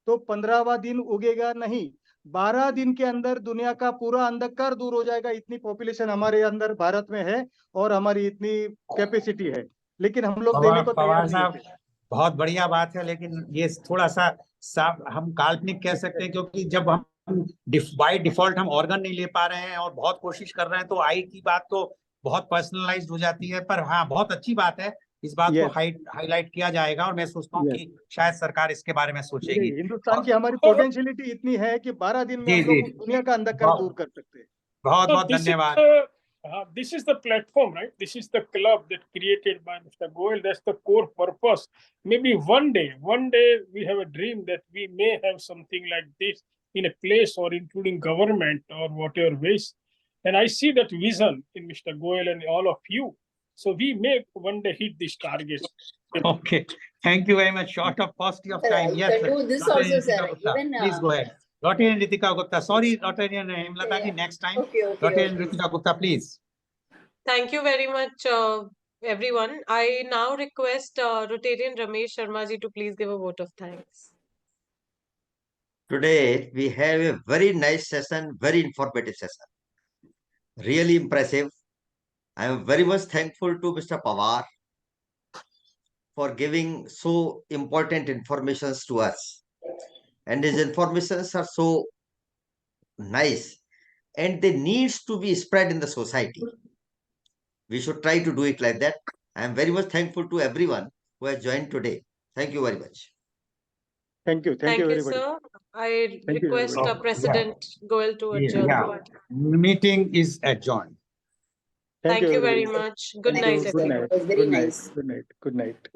तो 15वां दिन उगेगा नहीं, 12 दिन के अंदर दुनिया का पूरा अंधकार दूर हो जाएगा। इतनी पॉपुलेशन हमारे अंदर भारत में है और हमारी इतनी कैपेसिटी है, लेकिन हम लोग देने को तैयार नहीं हैं। बहुत बढ़िया बात है, लेकिन ये थोड़ा सा हम काल्पनिक कह सकते हैं, क्योंकि जब हम बाय डिफॉल्ट हम ऑर्गन नहीं ले पा रहे हैं और बहुत कोशिश कर रहे हैं, तो आई की बात तो बहुत पर्सनलाइज्ड हो जाती है। पर हाँ, बहुत अच्छी बात है इस बात को Yes. हाईलाइट किया जाएगा और मैं सोचता हूँ Yes. कि शायद सरकार इसके बारे में सोचेगी। देखिए, हिंदुस्तान की हमारी पोटेंशियलिटी इतनी है कि 12 दिन में जी, हम लोग जी। दुनिया का अंधकार दूर कर सकते हैं। बहुत So बहुत this is धन्यवाद। this is the platform, right? This is the club that created by Mr. Goel. That's the core purpose. Maybe one day we have a dream that we may have something like this in a place or including government or whatever ways. And I see that vision in Mr. Goel and all of you. So we may one day hit this target. Okay, thank you very much. Short of paucity of time. You Yes, can do this Dr. also, Ritika sir. Gupta. Even, Please go ahead. Dr. Ritika Gupta. Sorry, Dr. Hemlata ji, next time. Okay, okay, Dr. okay. Ritika Gupta, please. Thank you very much, everyone. I now request Rotarian Ramesh Sharma ji to please give a vote of thanks. Today we have a very nice session, very informative session. Really impressive. I am very much thankful to Mr. Pawar for giving so important informations to us. And his informations are so nice and they needs to be spread in the society. We should try to do it like that. I am very much thankful to everyone who has joined today. Thank you very much. Thank you. Thank you, everybody. sir. I Thank you, request everybody. President Goel to adjourn. the Yeah. meeting. Meeting is adjourned. Thank you everybody. very much. Good Thank night, you, sir. Good everyone. night. It was very Good night. nice. Good night. Good night.